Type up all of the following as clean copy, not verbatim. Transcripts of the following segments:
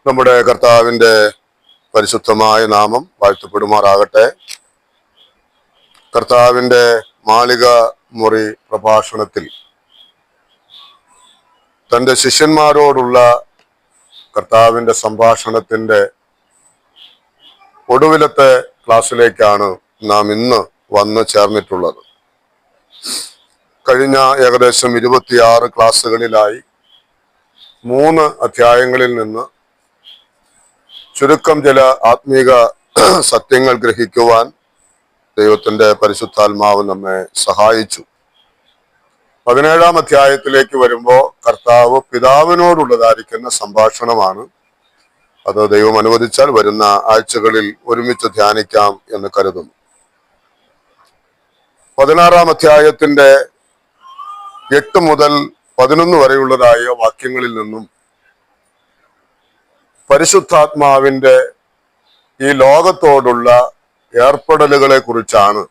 നമ്മുടെ കർത്താവിൻ്റെ പരിശുദ്ധമായ നാമം വാഴ്ത്തപ്പെടുമാറാകട്ടെ. കർത്താവിൻ്റെ മാളിക മുറി പ്രഭാഷണത്തിൽ തൻ്റെ ശിഷ്യന്മാരോടുള്ള കർത്താവിൻ്റെ സംഭാഷണത്തിൻ്റെ ഒടുവിലത്തെ ക്ലാസ്സിലേക്കാണ് നാം ഇന്ന് വന്നു ചേർന്നിട്ടുള്ളത്. കഴിഞ്ഞ ഏകദേശം 26 ക്ലാസ്സുകളിലായി 3 അധ്യായങ്ങളിൽ നിന്ന് ചുരുക്കം ചില ആത്മീക സത്യങ്ങൾ ഗ്രഹിക്കുവാൻ ദൈവത്തിൻ്റെ പരിശുദ്ധാത്മാവ് നമ്മെ സഹായിച്ചു. 17-ാം അധ്യായത്തിലേക്ക് വരുമ്പോൾ കർത്താവ് പിതാവിനോടുള്ളതായിരിക്കുന്ന സംഭാഷണമാണ്. അത് ദൈവം അനുവദിച്ചാൽ വരുന്ന ആഴ്ചകളിൽ ഒരുമിച്ച് ധ്യാനിക്കാം എന്ന് കരുതുന്നു. 16-ാം അധ്യായത്തിന്റെ 8 മുതൽ 11 വരെയുള്ളതായ വാക്യങ്ങളിൽ നിന്നും പരിശുദ്ധാത്മാവിന്റെ ഈ ലോകത്തോടുള്ള ഏർപ്പെടലുകളെ കുറിച്ചാണ്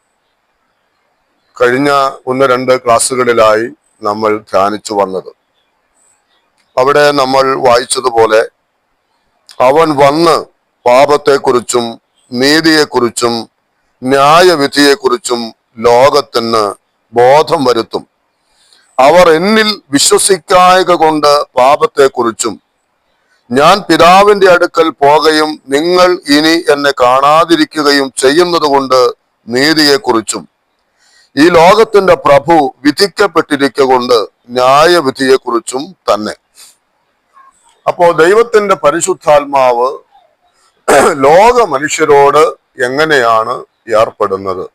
കഴിഞ്ഞ 1-2 ക്ലാസ്സുകളിലായി നമ്മൾ ധ്യാനിച്ചു വന്നത്. അവിടെ നമ്മൾ വായിച്ചതുപോലെ അവൻ വന്ന് പാപത്തെക്കുറിച്ചും നീതിയെക്കുറിച്ചും ന്യായവിധിയെക്കുറിച്ചും ലോകത്തിന് ബോധം വരുത്തും. അവർ എന്നിൽ വിശ്വസിക്കായക കൊണ്ട് പാപത്തെക്കുറിച്ചും ഞാൻ പിതാവിന്റെ അടുക്കൽ പോകുകയും നിങ്ങൾ ഇനി എന്നെ കാണാതിരിക്കുകയും ചെയ്യുന്നത് കൊണ്ട് നീതിയെക്കുറിച്ചും ഈ ലോകത്തിന്റെ പ്രഭു വിധിക്കപ്പെട്ടിരിക്കൊണ്ട് ന്യായവിധിയെക്കുറിച്ചും തന്നെ. അപ്പോ ദൈവത്തിന്റെ പരിശുദ്ധാത്മാവ് ലോക മനുഷ്യരോട് എങ്ങനെയാണ് ഏർപ്പെടുന്നത്?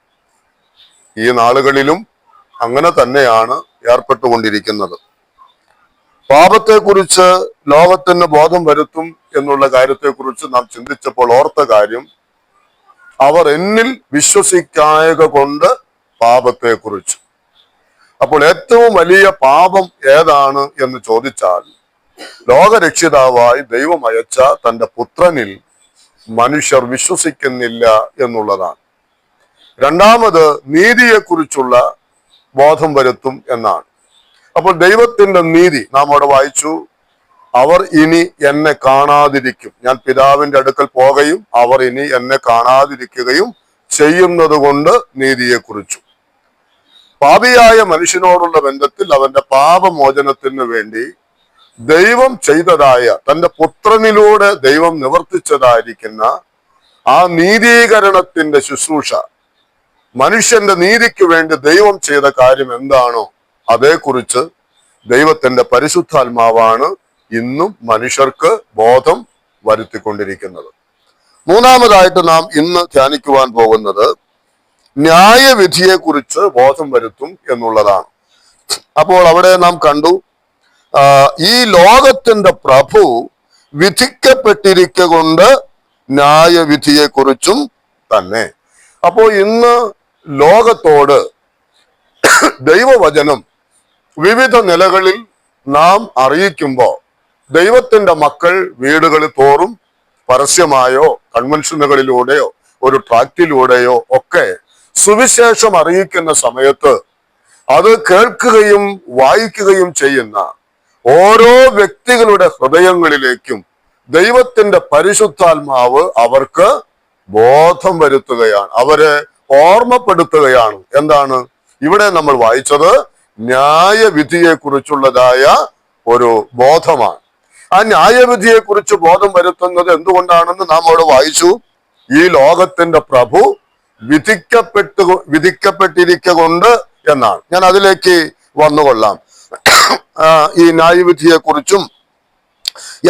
ഈ നാളുകളിലും അങ്ങനെ തന്നെയാണ് ഏർപ്പെട്ടുകൊണ്ടിരിക്കുന്നത്. പാപത്തെക്കുറിച്ച് ലോകത്തിന് ബോധം വരുത്തും എന്നുള്ള കാര്യത്തെക്കുറിച്ച് നാം ചിന്തിച്ചപ്പോൾ ഓർത്ത കാര്യം, അവർ എന്നിൽ വിശ്വസിക്കായക കൊണ്ട് പാപത്തെക്കുറിച്ച്. അപ്പോൾ ഏറ്റവും വലിയ പാപം ഏതാണ് എന്ന് ചോദിച്ചാൽ, ലോകരക്ഷിതാവായി ദൈവം അയച്ച തന്റെ പുത്രനിൽ മനുഷ്യർ വിശ്വസിക്കുന്നില്ല എന്നുള്ളതാണ്. രണ്ടാമത് നീതിയെക്കുറിച്ചുള്ള ബോധം വരുത്തും എന്നാണ്. അപ്പോൾ ദൈവത്തിന്റെ നീതി നാം അവിടെ വായിച്ചു, അവർ ഇനി എന്നെ കാണാതിരിക്കും, ഞാൻ പിതാവിന്റെ അടുക്കൽ പോകുകയും അവർ ഇനി എന്നെ കാണാതിരിക്കുകയും ചെയ്യുന്നത് കൊണ്ട് നീതിയെക്കുറിച്ചു. പാപിയായ മനുഷ്യനോടുള്ള ബന്ധത്തിൽ അവന്റെ പാപമോചനത്തിന് വേണ്ടി ദൈവം ചെയ്തതായ തന്റെ പുത്രനിലൂടെ ദൈവം നിവർത്തിച്ചതായിരിക്കുന്ന ആ നീതീകരണത്തിന്റെ ശുശ്രൂഷ, മനുഷ്യന്റെ നീതിക്ക് വേണ്ടി ദൈവം ചെയ്ത കാര്യം എന്താണോ അതേക്കുറിച്ച് ദൈവത്തിന്റെ പരിശുദ്ധാത്മാവാണ് ഇന്നും മനുഷ്യർക്ക് ബോധം വരുത്തിക്കൊണ്ടിരിക്കുന്നത്. മൂന്നാമതായിട്ട് നാം ഇന്ന് ധ്യാനിക്കുവാൻ പോകുന്നത് ന്യായവിധിയെ കുറിച്ച് ബോധം വരുത്തും എന്നുള്ളതാണ്. അപ്പോൾ അവിടെ നാം കണ്ടു, ഈ ലോകത്തിന്റെ പ്രഭു വിധിക്കപ്പെട്ടിരിക്കൊണ്ട് ന്യായവിധിയെ കുറിച്ചും തന്നെ. അപ്പോൾ ഇന്ന് ലോകത്തോട് ദൈവവചനം വിവിധ നിലകളിൽ നാം അറിയിക്കുമ്പോൾ ദൈവത്തിന്റെ മക്കൾ വീടുകളിൽ തോറും പരസ്യമായോ കൺവെൻഷനുകളിലൂടെയോ ഒരു ട്രാക്റ്റിലൂടെയോ ഒക്കെ സുവിശേഷം അറിയിക്കുന്ന സമയത്ത് അത് കേൾക്കുകയും വായിക്കുകയും ചെയ്യുന്ന ഓരോ വ്യക്തികളുടെ ഹൃദയങ്ങളിലേക്കും ദൈവത്തിന്റെ പരിശുദ്ധാത്മാവ് അവർക്ക് ബോധം വരുത്തുകയാണ്, അവരെ ഓർമ്മപ്പെടുത്തുകയാണ്. എന്താണ് ഇവിടെ നമ്മൾ വായിച്ചത്? ന്യായവിധിയെ കുറിച്ചുള്ളതായ ഒരു ബോധമാണ്. ആ ന്യായവിധിയെ കുറിച്ച് ബോധം വരുത്തുന്നത് എന്തുകൊണ്ടാണെന്ന് നാം അവിടെ വായിച്ചു. ഈ ലോകത്തിന്റെ പ്രഭു വിധിക്കപ്പെട്ടിരിക്കൊണ്ട് എന്നാണ്. ഞാൻ അതിലേക്ക് വന്നുകൊള്ളാം. ഈ ന്യായവിധിയെ കുറിച്ചും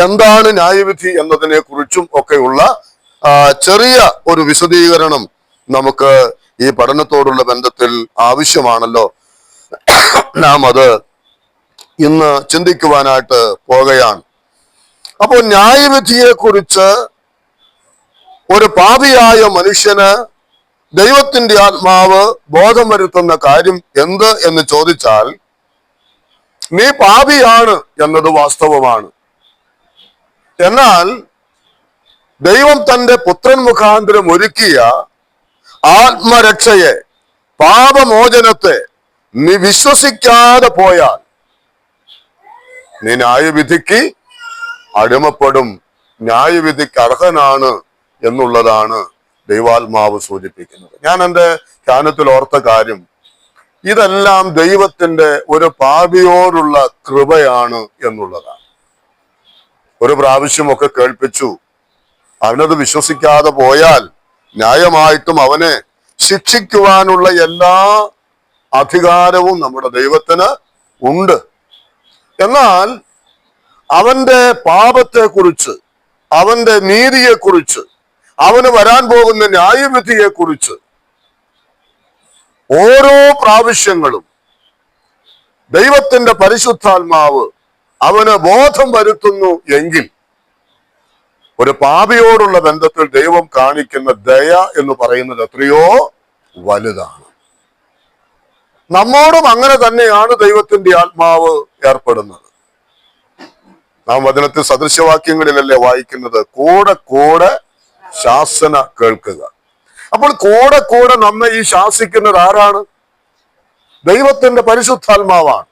എന്താണ് ന്യായവിധി എന്നതിനെ കുറിച്ചും ഒക്കെയുള്ള ചെറിയ ഒരു വിശദീകരണം നമുക്ക് ഈ പഠനത്തോടുള്ള ബന്ധത്തിൽ ആവശ്യമാണല്ലോ. നാം അത് ഇന്ന് ചിന്തിക്കുവാനായിട്ട് പോകുകയാണ്. അപ്പോൾ ന്യായവിധിയെ കുറിച്ച് ഒരു പാപിയായ മനുഷ്യന് ദൈവത്തിന്റെ ആത്മാവ് ബോധം വരുത്തുന്ന കാര്യം എന്ത് എന്ന് ചോദിച്ചാൽ, നീ പാപിയാണ് എന്നത് വാസ്തവമാണ്. എന്നാൽ ദൈവം തന്റെ പുത്രൻ മുഖാന്തരം ഒരുക്കിയ ആത്മരക്ഷയെ, പാപമോചനത്തെ നീ വിശ്വസിക്കാതെ പോയാൽ നീ ന്യായവിധിക്ക് അടിമപ്പെടും ന്യായവിധിക്ക് അർഹനാണ് എന്നുള്ളതാണ് ദൈവാത്മാവ് സൂചിപ്പിക്കുന്നത്. ഞാൻ എൻ്റെ ധ്യാനത്തിൽ ഓർത്ത കാര്യം, ഇതെല്ലാം ദൈവത്തിന്റെ ഒരു പാപിയോടുള്ള കൃപയാണ് എന്നുള്ളതാണ്. ഒരു പ്രാവശ്യമൊക്കെ കേൾപ്പിച്ചു, അവനത് വിശ്വസിക്കാതെ പോയാൽ ന്യായമായിട്ടും അവനെ ശിക്ഷിക്കുവാനുള്ള എല്ലാ അധികാരവും നമ്മുടെ ദൈവത്തിന് ഉണ്ട്. എന്നാൽ അവന്റെ പാപത്തെക്കുറിച്ച്, അവന്റെ നീതിയെക്കുറിച്ച്, അവന് വരാൻ പോകുന്ന ന്യായവിധിയെക്കുറിച്ച് ഓരോ പ്രാവശ്യങ്ങളും ദൈവത്തിന്റെ പരിശുദ്ധാത്മാവ് അവന് ബോധം വരുത്തുന്നു എങ്കിൽ ഒരു പാപിയോടുള്ള ബന്ധത്തിൽ ദൈവം കാണിക്കുന്ന ദയ എന്ന് പറയുന്നത് എത്രയോ വലുതാണ്. നമ്മോടും അങ്ങനെ തന്നെയാണ് ദൈവത്തിന്റെ ആത്മാവ് ഏർപ്പെടുന്നത്. നാം വചനത്തിൽ സദൃശവാക്യങ്ങളിലല്ലേ വായിക്കുന്നത്, കൂടെ കൂടെ ശാസന കേൾക്കുക. അപ്പോൾ കൂടെ കൂടെ നമ്മെ ഈ ശാസിക്കുന്നത് ആരാണ്? ദൈവത്തിന്റെ പരിശുദ്ധാത്മാവാണ്.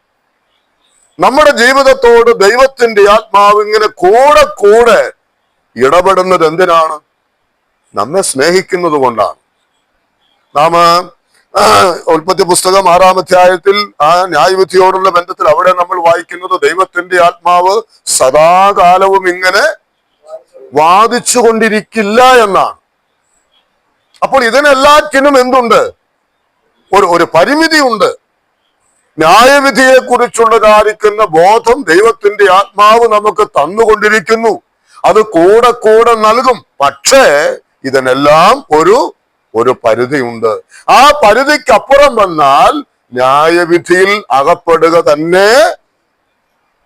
നമ്മുടെ ജീവിതത്തോട് ദൈവത്തിന്റെ ആത്മാവ് ഇങ്ങനെ കൂടെ കൂടെ ഇടപെടുന്നത് എന്തിനാണ്? നമ്മെ സ്നേഹിക്കുന്നത് കൊണ്ടാണ്. നാം ഉൽപ്പത്തി പുസ്തകം 6-ാം അധ്യായത്തിൽ ആ ന്യായവിധിയോടുള്ള ബന്ധത്തിൽ അവിടെ നമ്മൾ വായിക്കുന്നത് ദൈവത്തിന്റെ ആത്മാവ് സദാകാലവും ഇങ്ങനെ വാദിച്ചു കൊണ്ടിരിക്കില്ല എന്നാണ്. അപ്പോൾ ഇതിനെല്ലാറ്റിനും എന്തുണ്ട്? ഒരു പരിമിതി ഉണ്ട്. ന്യായവിധിയെ കുറിച്ചുള്ളതായിരിക്കുന്ന ബോധം ദൈവത്തിന്റെ ആത്മാവ് നമുക്ക് തന്നുകൊണ്ടിരിക്കുന്നു. അത് കൂടെ കൂടെ നൽകും. പക്ഷേ ഇതിനെല്ലാം ഒരു പരിധിയുണ്ട്. ആ പരിധിക്കപ്പുറം വന്നാൽ ന്യായവിധിയിൽ അകപ്പെടുക തന്നെ,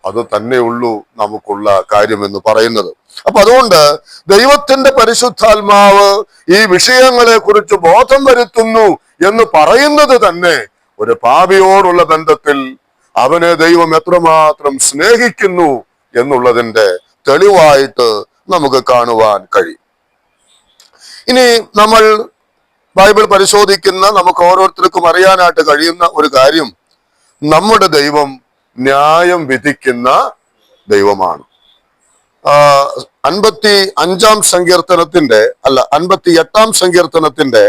അത് തന്നെയുള്ളൂ നമുക്കുള്ള കാര്യമെന്ന് പറയുന്നത്. അപ്പൊ അതുകൊണ്ട് ദൈവത്തിന്റെ പരിശുദ്ധാത്മാവ് ഈ വിഷയങ്ങളെ കുറിച്ച് ബോധം വരുത്തുന്നു എന്ന് പറയുന്നത് തന്നെ ഒരു പാപിയോടുള്ള ബന്ധത്തിൽ അവനെ ദൈവം എത്രമാത്രം സ്നേഹിക്കുന്നു എന്നുള്ളതിന്റെ തെളിവായിട്ട് നമുക്ക് കാണുവാൻ കഴിയും. ഇനി നമ്മൾ ബൈബിൾ പരിശോധിക്കുന്ന നമുക്ക് ഓരോരുത്തർക്കും അറിയാനായിട്ട് കഴിയുന്ന ഒരു കാര്യം, നമ്മുടെ ദൈവം ന്യായം വിധിക്കുന്ന ദൈവമാണ്. 55-ാം സങ്കീർത്തനത്തിന്റെ 58-ാം സങ്കീർത്തനത്തിന്റെ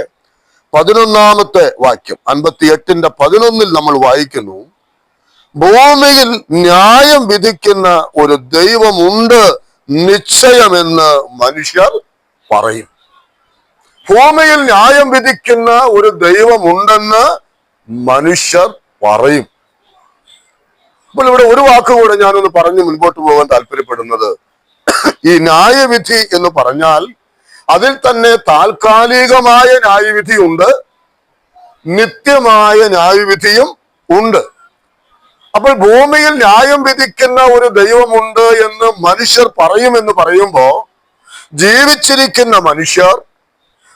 11-ാമത്തെ വാക്യം, 58-ന്റെ 11 നമ്മൾ വായിക്കുന്നു, ഭൂമിയിൽ ന്യായം വിധിക്കുന്ന ഒരു ദൈവമുണ്ട് നിശ്ചയമെന്ന് മനുഷ്യർ പറയും. ഭൂമിയിൽ ന്യായം വിധിക്കുന്ന ഒരു ദൈവമുണ്ടെന്ന് മനുഷ്യർ പറയും. അപ്പോൾ ഇവിടെ ഒരു വാക്കുകൂടെ ഞാനൊന്ന് പറഞ്ഞ് മുൻപോട്ട് പോകാൻ താല്പര്യപ്പെടുന്നത്, ഈ ന്യായവിധി എന്ന് പറഞ്ഞാൽ അതിൽ തന്നെ താൽക്കാലികമായ ന്യായവിധിയുണ്ട്, നിത്യമായ ന്യായവിധിയും ഉണ്ട്. അപ്പോൾ ഭൂമിയിൽ ന്യായം വിധിക്കുന്ന ഒരു ദൈവമുണ്ട് എന്ന് മനുഷ്യർ പറയുമെന്ന് പറയുമ്പോ ജീവിച്ചിരിക്കുന്ന മനുഷ്യർ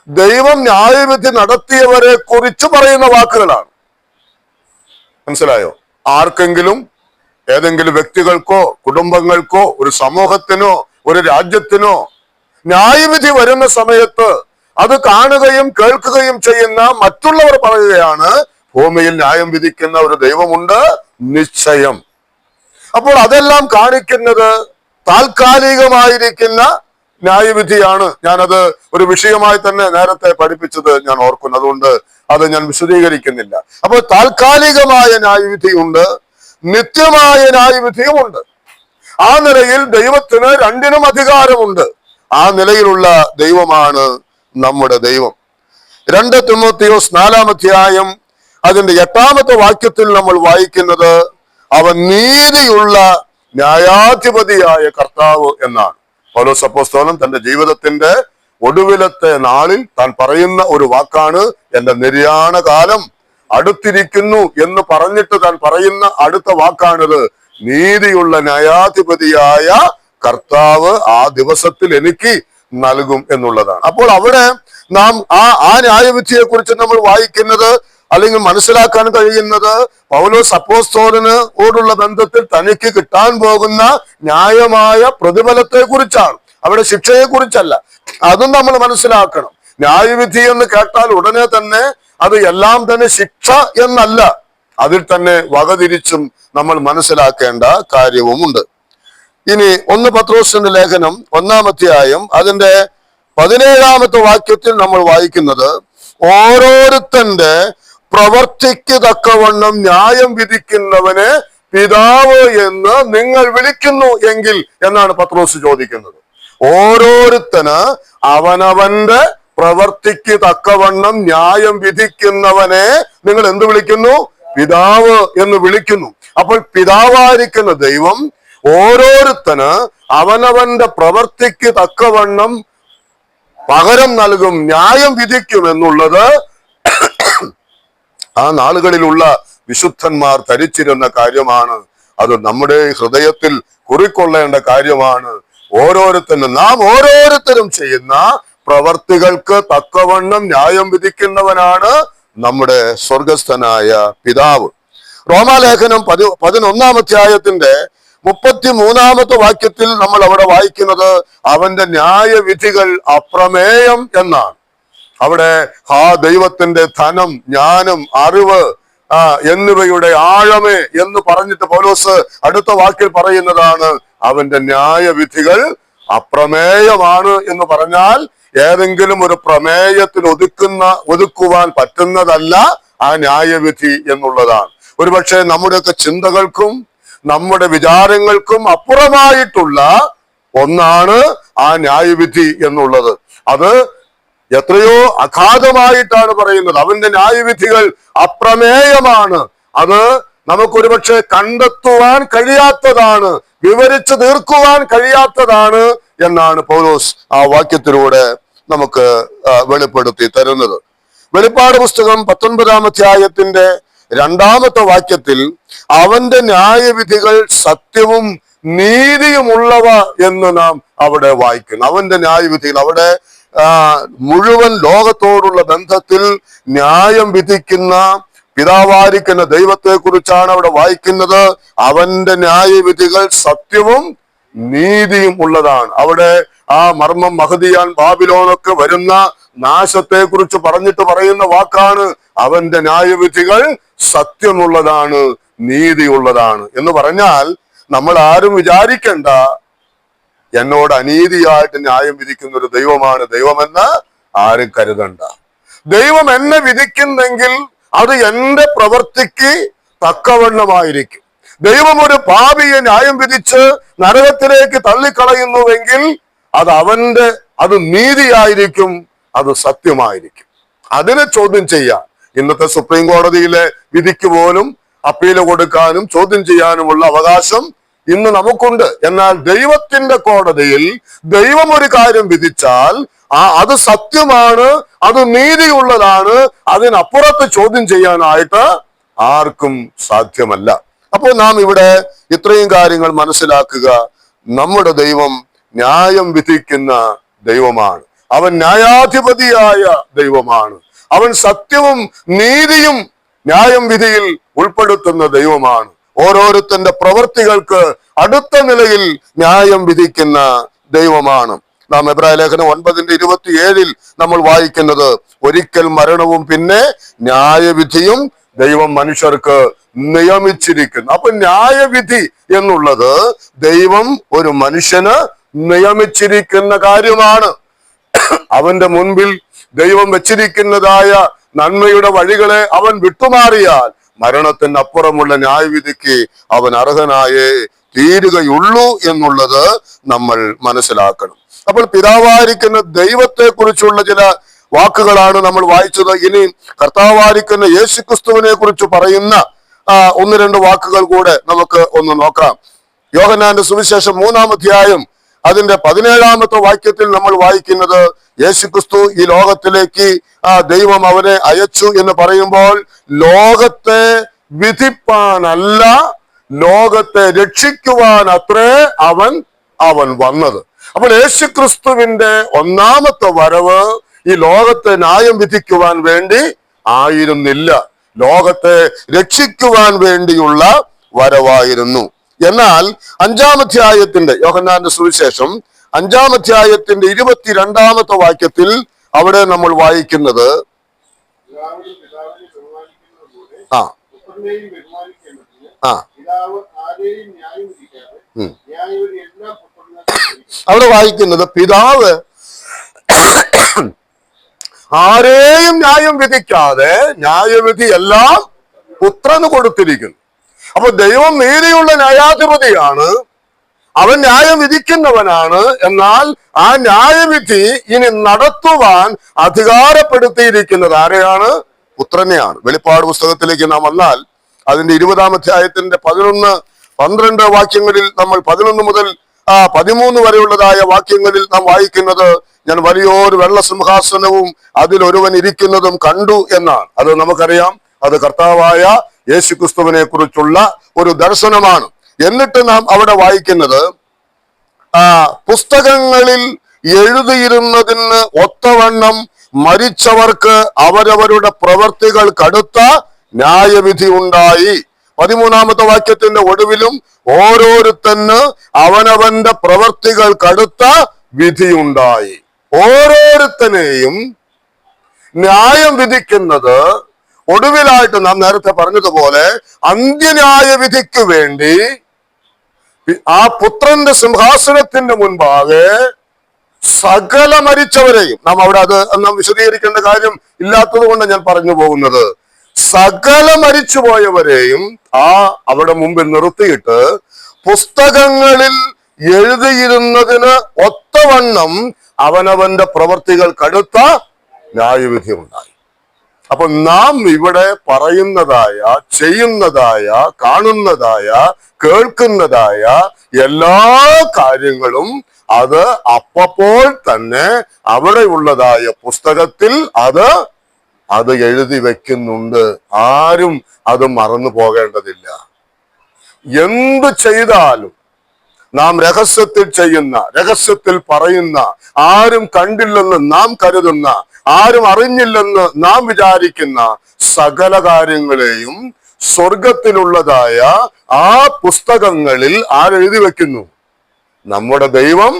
ദൈവം ന്യായവിധി നടത്തിയവരെ കുറിച്ച് പറയുന്ന വാക്കുകളാണ്. മനസ്സിലായോ? ആർക്കെങ്കിലും, ഏതെങ്കിലും വ്യക്തികൾക്കോ കുടുംബങ്ങൾക്കോ ഒരു സമൂഹത്തിനോ ഒരു രാജ്യത്തിനോ ന്യായവിധി വരുന്ന സമയത്ത് അത് കാണുകയും കേൾക്കുകയും ചെയ്യുന്ന മറ്റുള്ളവർ പറയുകയാണ്, ഭൂമിയിൽ ന്യായം വിധിക്കുന്ന ഒരു ദൈവമുണ്ട് നിശ്ചയം. അപ്പോൾ അതെല്ലാം കാണിക്കുന്നത് താൽക്കാലികമായിരിക്കുന്ന ന്യായവിധിയാണ്. ഞാനത് ഒരു വിഷയമായി തന്നെ നേരത്തെ പഠിപ്പിച്ചത് ഞാൻ ഓർക്കുന്നു, അതുകൊണ്ട് അത് ഞാൻ വിശദീകരിക്കുന്നില്ല. അപ്പോൾ താൽക്കാലികമായ ന്യായവിധിയുണ്ട്, നിത്യമായ ന്യായവിധിയുമുണ്ട്. ആ നിലയിൽ ദൈവത്തിന് രണ്ടിനും അധികാരമുണ്ട്. ആ നിലയിലുള്ള ദൈവമാണ് നമ്മുടെ ദൈവം. 2 തിമോത്തിയോസ് 4-ാം അധ്യായം അതിന്റെ 8-ാമത്തെ വാക്യത്തിൽ നമ്മൾ വായിക്കുന്നത്, അവൻ നീതിയുള്ള ന്യായാധിപതിയായ കർത്താവ് എന്നാണ്. പൗലോസ് അപ്പോസ്തലൻ തന്റെ ജീവിതത്തിന്റെ ഒടുവിലത്തെ നാളിൽ താൻ പറയുന്ന ഒരു വാക്കാണ്, എന്റെ നിര്യാണ കാലം അടുത്തിരിക്കുന്നു എന്ന് പറഞ്ഞിട്ട് താൻ പറയുന്ന അടുത്ത വാക്കാണിത്, നീതിയുള്ള ന്യായാധിപതിയായ കർത്താവ് ആ ദിവസത്തിൽ എനിക്ക് നൽകും എന്നുള്ളതാണ്. അപ്പോൾ അവിടെ നാം ആ ന്യായവിധിയെ കുറിച്ച് നമ്മൾ വായിക്കുന്നത് അല്ലെങ്കിൽ മനസ്സിലാക്കാൻ കഴിയുന്നത് പൗലോസ് അപ്പോസ്തലനോടുള്ള ബന്ധത്തിൽ തനിക്ക് കിട്ടാൻ പോകുന്ന ന്യായമായ പ്രതിഫലത്തെ കുറിച്ചാണ്, അവിടെ ശിക്ഷയെ കുറിച്ചല്ല. അതും നമ്മൾ മനസ്സിലാക്കണം. ന്യായവിധി എന്ന് കേട്ടാൽ ഉടനെ തന്നെ അത് എല്ലാം തന്നെ ശിക്ഷ എന്നല്ല, അതിൽ തന്നെ വകതിരിച്ചും നമ്മൾ മനസ്സിലാക്കേണ്ട കാര്യവുമുണ്ട്. ഇനി 1 പത്രോസിന്റെ ലേഖനം 1-ാം അധ്യായം അതിന്റെ 17-ാമത്തെ വാക്യത്തിൽ നമ്മൾ വായിക്കുന്നത്, ഓരോരുത്തന്റെ പ്രവർത്തിക്ക് തക്കവണ്ണം ന്യായം വിധിക്കുന്നവനെ പിതാവ് എന്ന് നിങ്ങൾ വിളിക്കുന്നു എങ്കിൽ എന്നാണ് പത്രോസ് ചോദിക്കുന്നത്. ഓരോരുത്തന് അവനവന്റെ പ്രവർത്തിക്ക് തക്കവണ്ണം ന്യായം വിധിക്കുന്നവനെ നിങ്ങൾ എന്ത് വിളിക്കുന്നു? പിതാവ് എന്ന് വിളിക്കുന്നു. അപ്പോൾ പിതാവായിരിക്കുന്ന ദൈവം ഓരോരുത്തന് അവനവന്റെ പ്രവർത്തിക്ക് തക്കവണ്ണം പകരം നൽകും, ന്യായം വിധിക്കും എന്നുള്ളത് ആ നാളുകളിലുള്ള വിശുദ്ധന്മാർ ധരിച്ചിരുന്ന കാര്യമാണ്. അത് നമ്മുടെ ഹൃദയത്തിൽ കുറിക്കൊള്ളേണ്ട കാര്യമാണ്. നാം ഓരോരുത്തരും ചെയ്യുന്ന പ്രവർത്തികൾക്ക് തക്കവണ്ണം ന്യായം വിധിക്കുന്നവനാണ് നമ്മുടെ സ്വർഗസ്ഥനായ പിതാവ്. റോമാലേഖനം 11-ാം അധ്യായത്തിന്റെ 33-ാമത്തെ വാക്യത്തിൽ നമ്മൾ അവിടെ വായിക്കുന്നത്, അവന്റെ ന്യായവിധികൾ അപ്രമേയം എന്നാണ്. അവിടെ ദൈവത്തിന്റെ ധനം, ജ്ഞാനം, അറിവ് എന്നിവയുടെ ആഴമേ എന്ന് പറഞ്ഞിട്ട് പൗലോസ് അടുത്ത വാക്കിൽ പറയുന്നതാണ്, അവന്റെ ന്യായവിധികൾ അപ്രമേയമാണ് എന്ന് പറഞ്ഞാൽ ഏതെങ്കിലും ഒരു പ്രമേയത്തിൽ ഒതുക്കുവാൻ പറ്റുന്നതല്ല ആ ന്യായവിധി എന്നുള്ളതാണ്. ഒരുപക്ഷെ നമ്മുടെയൊക്കെ ചിന്തകൾക്കും നമ്മുടെ വിചാരങ്ങൾക്കും അപ്പുറമായിട്ടുള്ള ഒന്നാണ് ആ ന്യായവിധി എന്നുള്ളത്. അത് എത്രയോ അഗാധമായിട്ടാണ് പറയുന്നത്. അവന്റെ ന്യായവിധികൾ അപ്രമേയമാണ്. അത് നമുക്കൊരുപക്ഷെ കണ്ടെത്തുവാൻ കഴിയാത്തതാണ്, വിവരിച്ചു തീർക്കുവാൻ കഴിയാത്തതാണ് എന്നാണ് പൗലോസ് ആ വാക്യത്തിലൂടെ നമുക്ക് വെളിപ്പെടുത്തി തരുന്നത്. വെളിപ്പാട് പുസ്തകം 19-ാം അധ്യായത്തിന്റെ 2-ാമത്തെ വാക്യത്തിൽ അവന്റെ ന്യായവിധികൾ സത്യവും നീതിയുമുള്ളവ എന്ന് നാം അവിടെ വായിക്കുന്നു. അവന്റെ ന്യായവിധികൾ അവിടെ മുഴുവൻ ലോകത്തോടുള്ള ബന്ധത്തിൽ ന്യായം വിധിക്കുന്ന പിതാവായിരിക്കുന്ന ദൈവത്തെ കുറിച്ചാണ് അവിടെ വായിക്കുന്നത്. അവന്റെ ന്യായവിധികൾ സത്യവും നീതിയും ഉള്ളതാണ്. അവിടെ ആ മർമ്മം മഹദിയാൻ ബാബിലോണൊക്കെ വരുന്ന നാശത്തെ കുറിച്ച് പറഞ്ഞിട്ട് പറയുന്ന വാക്കാണ്, അവന്റെ ന്യായവിധികൾ സത്യമുള്ളതാണ്, നീതിയുള്ളതാണ് എന്ന് പറഞ്ഞാൽ നമ്മൾ ആരും വിചാരിക്കേണ്ട എന്നോട് അനീതിയായിട്ട് ന്യായം വിധിക്കുന്ന ഒരു ദൈവമാണ് ദൈവമെന്ന് ആരും കരുതണ്ട. ദൈവം എന്നെ വിധിക്കുന്നെങ്കിൽ അത് എന്റെ പ്രവൃത്തിക്ക് തക്കവണ്ണമായിരിക്കും. ദൈവം ഒരു പാപിയെ ന്യായം വിധിച്ച് നരകത്തിലേക്ക് തള്ളിക്കളയുന്നുവെങ്കിൽ അത് നീതിയായിരിക്കും, അത് സത്യമായിരിക്കും. അതിനെ ചോദ്യം ചെയ്യാൻ ഇന്നത്തെ സുപ്രീം കോടതിയിലെ വിധിക്ക് പോലും അപ്പീല് കൊടുക്കാനും ചോദ്യം ചെയ്യാനുമുള്ള അവകാശം ഇന്ന് നമുക്കുണ്ട്. എന്നാൽ ദൈവത്തിന്റെ കോടതിയിൽ ദൈവം ഒരു കാര്യം വിധിച്ചാൽ അത് സത്യമാണ്, അത് നീതിയുള്ളതാണ്, അതിനപ്പുറത്ത് ചോദ്യം ചെയ്യാനായിട്ട് ആർക്കും സാധ്യമല്ല. അപ്പോൾ നാം ഇവിടെ ഇത്രയും കാര്യങ്ങൾ മനസ്സിലാക്കുക. നമ്മുടെ ദൈവം ന്യായം വിധിക്കുന്ന ദൈവമാണ്. അവൻ ന്യായാധിപതിയായ ദൈവമാണ്. അവൻ സത്യവും നീതിയും ന്യായം വിധിയിൽ ഉൾപ്പെടുത്തുന്ന ദൈവമാണ്. ഓരോരുത്തന്റെ പ്രവൃത്തികൾക്ക് അടുത്ത നിലയിൽ ന്യായം വിധിക്കുന്ന ദൈവമാണ്. നാം എബ്രായ ലേഖനം 9:27 നമ്മൾ വായിക്കുന്നത്, ഒരിക്കൽ മരണവും പിന്നെ ന്യായവിധിയും ദൈവം മനുഷ്യർക്ക് നിയമിച്ചിരിക്കുന്നു. അപ്പൊ ന്യായവിധി എന്നുള്ളത് ദൈവം ഒരു മനുഷ്യന് നിയമിച്ചിരിക്കുന്ന കാര്യമാണ്. അവന്റെ മുൻപിൽ ദൈവം വെച്ചിരിക്കുന്നതായ നന്മയുടെ വഴികളെ അവൻ വിട്ടുമാറിയാൽ മരണത്തിന് അപ്പുറമുള്ള ന്യായവിധിക്ക് അവൻ അർഹനായേ തീരുകയുള്ളൂ എന്നുള്ളത് നമ്മൾ മനസ്സിലാക്കണം. അപ്പോൾ പിതാവായിരിക്കുന്ന ദൈവത്തെ കുറിച്ചുള്ള ചില വാക്കുകളാണ് നമ്മൾ വായിച്ചത്. ഇനി കർത്താവായിരിക്കുന്ന യേശുക്രിസ്തുവിനെ കുറിച്ച് പറയുന്ന 1-2 വാക്കുകൾ കൂടെ നമുക്ക് ഒന്ന് നോക്കാം. യോഹന്നാന്റെ സുവിശേഷം 3-ാം അധ്യായം അതിന്റെ 17-ാമത്തെ വാക്യത്തിൽ നമ്മൾ വായിക്കുന്നത്, യേശുക്രിസ്തു ഈ ലോകത്തിലേക്ക് ദൈവം അവനെ അയച്ചു എന്ന് പറയുമ്പോൾ ലോകത്തെ വിധിപ്പാനല്ല, ലോകത്തെ രക്ഷിക്കുവാൻ അത്രേ അവൻ വന്നത്. അപ്പോൾ യേശുക്രിസ്തുവിന്റെ ഒന്നാമത്തെ വരവ് ഈ ലോകത്തെ ന്യായം വിധിക്കുവാൻ വേണ്ടി ആയിരുന്നില്ല, ലോകത്തെ രക്ഷിക്കുവാൻ വേണ്ടിയുള്ള വരവായിരുന്നു. എന്നാൽ 5-ാം അധ്യായത്തിന്റെ യോഹന്നാന്റെ സുവിശേഷം 5-ാം അധ്യായത്തിന്റെ 22-ാമത്തെ വാക്യത്തിൽ അവിടെ നമ്മൾ വായിക്കുന്നത്, ആ അവിടെ വായിക്കുന്നത് പിതാവ് ആരെയും ന്യായം വിധിക്കാതെ ന്യായവിധി എല്ലാം പുത്രന് കൊടുത്തിരിക്കുന്നു. അപ്പൊ ദൈവം നീതിയുള്ള ന്യായാധിപതിയാണ്, അവൻ ന്യായം വിധിക്കുന്നവനാണ്. എന്നാൽ ആ ന്യായവിധി ഇനി നടത്തുവാൻ അധികാരപ്പെടുത്തിയിരിക്കുന്നത് ആരെയാണ്? പുത്രനെയാണ്. വെളിപ്പാട് പുസ്തകത്തിലേക്ക് നാം വന്നാൽ അതിന്റെ 20-ാം അധ്യായത്തിന്റെ 11, 12 വാക്യങ്ങളിൽ നമ്മൾ 11 മുതൽ 13 വരെയുള്ളതായ വാക്യങ്ങളിൽ നാം വായിക്കുന്നത്, ഞാൻ വലിയൊരു വെള്ള സിംഹാസനവും അതിലൊരുവൻ ഇരിക്കുന്നതും കണ്ടു എന്നാണ്. അത് നമുക്കറിയാം, അത് കർത്താവായ യേശുക്രിസ്തുവിനെ കുറിച്ചുള്ള ഒരു ദർശനമാണ്. എന്നിട്ട് നാം അവിടെ വായിക്കുന്നത്, പുസ്തകങ്ങളിൽ എഴുതിയിരുന്നതിന് ഒത്തവണ്ണം മരിച്ചവർക്ക് അവരവരുടെ പ്രവൃത്തികൾ കടുത്ത ന്യായവിധി ഉണ്ടായി. 13-ാമത്തെ വാക്യത്തിന്റെ ഒടുവിലും ഓരോരുത്തന് അവനവന്റെ പ്രവൃത്തികൾ കടുത്ത വിധിയുണ്ടായി. ഓരോരുത്തനെയും ന്യായം വിധിക്കുന്നത് ഒടുവിലായിട്ട് നാം നേരത്തെ പറഞ്ഞതുപോലെ അന്ത്യന്യായ വിധിക്ക് വേണ്ടി ആ പുത്രന്റെ സിംഹാസനത്തിന്റെ മുൻപാകെ സകല മരിച്ചവരെയും, നാം അവിടെ അത് നാം വിശദീകരിക്കേണ്ട കാര്യം ഇല്ലാത്തത് കൊണ്ട് ഞാൻ പറഞ്ഞു പോകുന്നത്, സകല മരിച്ചുപോയവരെയും അവിടെ മുമ്പിൽ നിർത്തിയിട്ട് പുസ്തകങ്ങളിൽ എഴുതിയിരുന്നതിന് ഒത്തവണ്ണം അവനവന്റെ പ്രവർത്തികൾ കടുത്ത ന്യായവിധി ഉണ്ടായി. അപ്പൊ നാം ഇവിടെ പറയുന്നതായ, ചെയ്യുന്നതായ, കാണുന്നതായ, കേൾക്കുന്നതായ എല്ലാ കാര്യങ്ങളും അത് അപ്പോൾ തന്നെ അവിടെയുള്ളതായ പുസ്തകത്തിൽ അത് എഴുതി വെക്കുന്നുണ്ട്. ആരും അത് മറന്നു പോകേണ്ടതില്ല. എന്ത് ചെയ്താലും നാം രഹസ്യത്തിൽ ചെയ്യുന്ന, രഹസ്യത്തിൽ പറയുന്ന, ആരും കണ്ടില്ലെന്ന് നാം കരുതുന്ന, ആരും അറിഞ്ഞില്ലെന്ന് നാം വിചാരിക്കുന്ന സകല കാര്യങ്ങളെയും സ്വർഗത്തിലുള്ളതായ ആ പുസ്തകങ്ങളിൽ ആരെഴുതി വെക്കുന്നു? നമ്മുടെ ദൈവം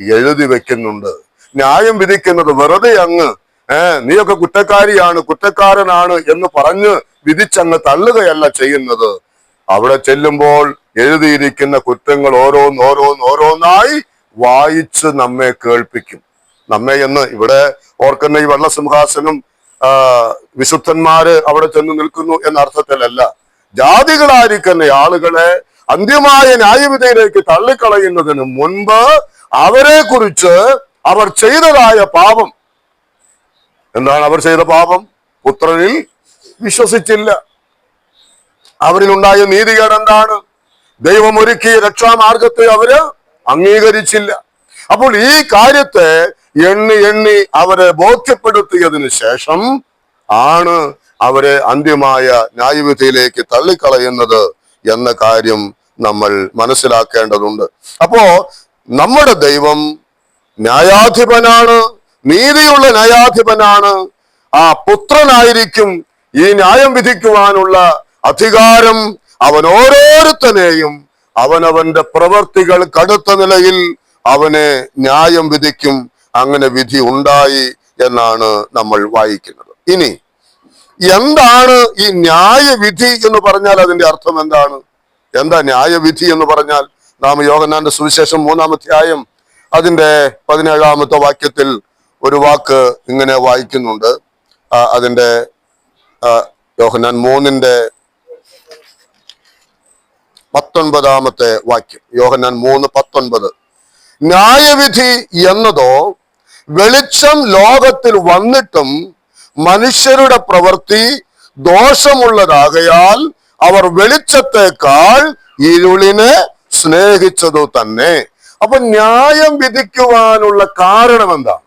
എഴുതി വെക്കുന്നുണ്ട്. ന്യായം വിധിക്കുന്നത് വെറുതെ അങ്ങ് നീയൊക്കെ കുറ്റക്കാരിയാണ്, കുറ്റക്കാരനാണ് എന്ന് പറഞ്ഞ് വിധിച്ചങ്ങ് തള്ളുകയല്ല ചെയ്യുന്നത്. അവിടെ ചെല്ലുമ്പോൾ എഴുതിയിരിക്കുന്ന കുറ്റങ്ങൾ ഓരോന്നായി വായിച്ച് നമ്മെ കേൾപ്പിക്കും. നമ്മെ എന്ന് ഇവിടെ ഓർക്കുന്ന ഈ വെള്ള സിംഹാസനം വിശുദ്ധന്മാര് അവിടെ ചെന്ന് നിൽക്കുന്നു എന്ന അർത്ഥത്തിലല്ല, ജാതികളായിരിക്കുന്ന ആളുകളെ അന്ത്യമായ ന്യായവിധിയിലേക്ക് തള്ളിക്കളയുന്നതിന് മുൻപ് അവരെ കുറിച്ച് അവർ ചെയ്തതായ പാപം എന്താണ്? അവർ ചെയ്ത പാപം പുത്രനിൽ വിശ്വസിച്ചില്ല. അവരിലുണ്ടായ നീതികേട് എന്താണ്? ദൈവം ഒരുക്കിയ രക്ഷാമാർഗത്തെ അവര് അംഗീകരിച്ചില്ല. അപ്പോൾ ഈ കാര്യത്തെ എണ്ണി അവരെ ബോധ്യപ്പെടുത്തിയതിന് ശേഷം ആണ് അവരെ അന്ത്യമായ ന്യായവിധിയിലേക്ക് തള്ളിക്കളയുന്നത് എന്ന കാര്യം നമ്മൾ മനസ്സിലാക്കേണ്ടതുണ്ട്. അപ്പോ നമ്മുടെ ദൈവം ന്യായാധിപനാണ്, നീതിയുള്ള ന്യായാധിപനാണ്. ആ പുത്രനായിരിക്കും ഈ ന്യായം വിധിക്കുവാനുള്ള അധികാരം. അവൻ ഓരോരുത്തനെയും അവനവന്റെ പ്രവർത്തികൾ കടുത്ത നിലയിൽ അവനെ ന്യായം വിധിക്കും. അങ്ങനെ വിധി ഉണ്ടായി എന്നാണ് നമ്മൾ വായിക്കുന്നത്. ഇനി എന്താണ് ഈ ന്യായവിധി എന്ന് പറഞ്ഞാൽ? അതിന്റെ അർത്ഥം എന്താണ്? എന്താ ന്യായവിധി എന്ന് പറഞ്ഞാൽ? നാം യോഹന്നാന്റെ സുവിശേഷം 3-ാം അധ്യായം അതിന്റെ 17-ാമത്തെ വാക്യത്തിൽ ഒരു വാക്ക് ഇങ്ങനെ വായിക്കുന്നുണ്ട്. അതിന്റെ യോഹന്നാൻ 3-ന്റെ 19-ാമത്തെ വാക്യം, യോഹന്നാൻ 3:19, ന്യായവിധി എന്നതോ വെളിച്ചം ലോകത്തിൽ വന്നിട്ടും മനുഷ്യരുടെ പ്രവൃത്തി ദോഷമുള്ളതാകയാൽ അവർ വെളിച്ചത്തെക്കാൾ ഇരുളിനെ സ്നേഹിച്ചതു തന്നെ. അപ്പൊ ന്യായം വിധിക്കുവാനുള്ള കാരണം എന്താണ്?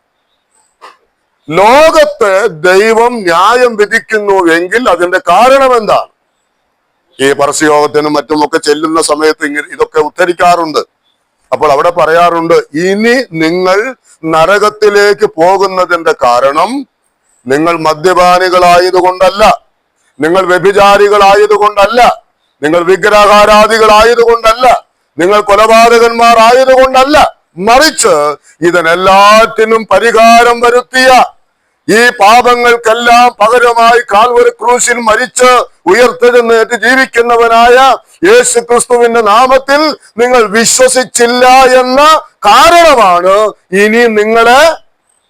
ലോകത്ത് ദൈവം ന്യായം വിധിക്കുന്നു എങ്കിൽ അതിന്റെ കാരണം എന്താണ്? ഈ പരസ്യയോഗത്തിനും മറ്റുമൊക്കെ ചെല്ലുന്ന സമയത്ത് ഇതൊക്കെ ഉദ്ധരിക്കാറുണ്ട്. അപ്പോൾ അവിടെ പറയാറുണ്ട്, ഇനി നിങ്ങൾ നരകത്തിലേക്ക് പോകുന്നതിന്റെ കാരണം നിങ്ങൾ മദ്യപാനികളായതുകൊണ്ടല്ല, നിങ്ങൾ വ്യഭിചാരികളായതുകൊണ്ടല്ല, നിങ്ങൾ വിഗ്രഹാരാധികളായതുകൊണ്ടല്ല, നിങ്ങൾ കൊലപാതകന്മാർ ആയതുകൊണ്ടല്ല, മറിച്ച് ഇതിനെല്ലാറ്റിനും പരിഹാരം വരുത്തിയ ഈ പാപങ്ങൾക്കെല്ലാം പകരമായി കാൽവരി ക്രൂശിൽ മരിച്ച് ഉയർത്തെഴുന്നേറ്റ് ജീവിക്കുന്നവനായ യേശു ക്രിസ്തുവിന്റെ നാമത്തിൽ നിങ്ങൾ വിശ്വസിച്ചില്ല എന്ന കാരണമാണ് ഇനി നിങ്ങളെ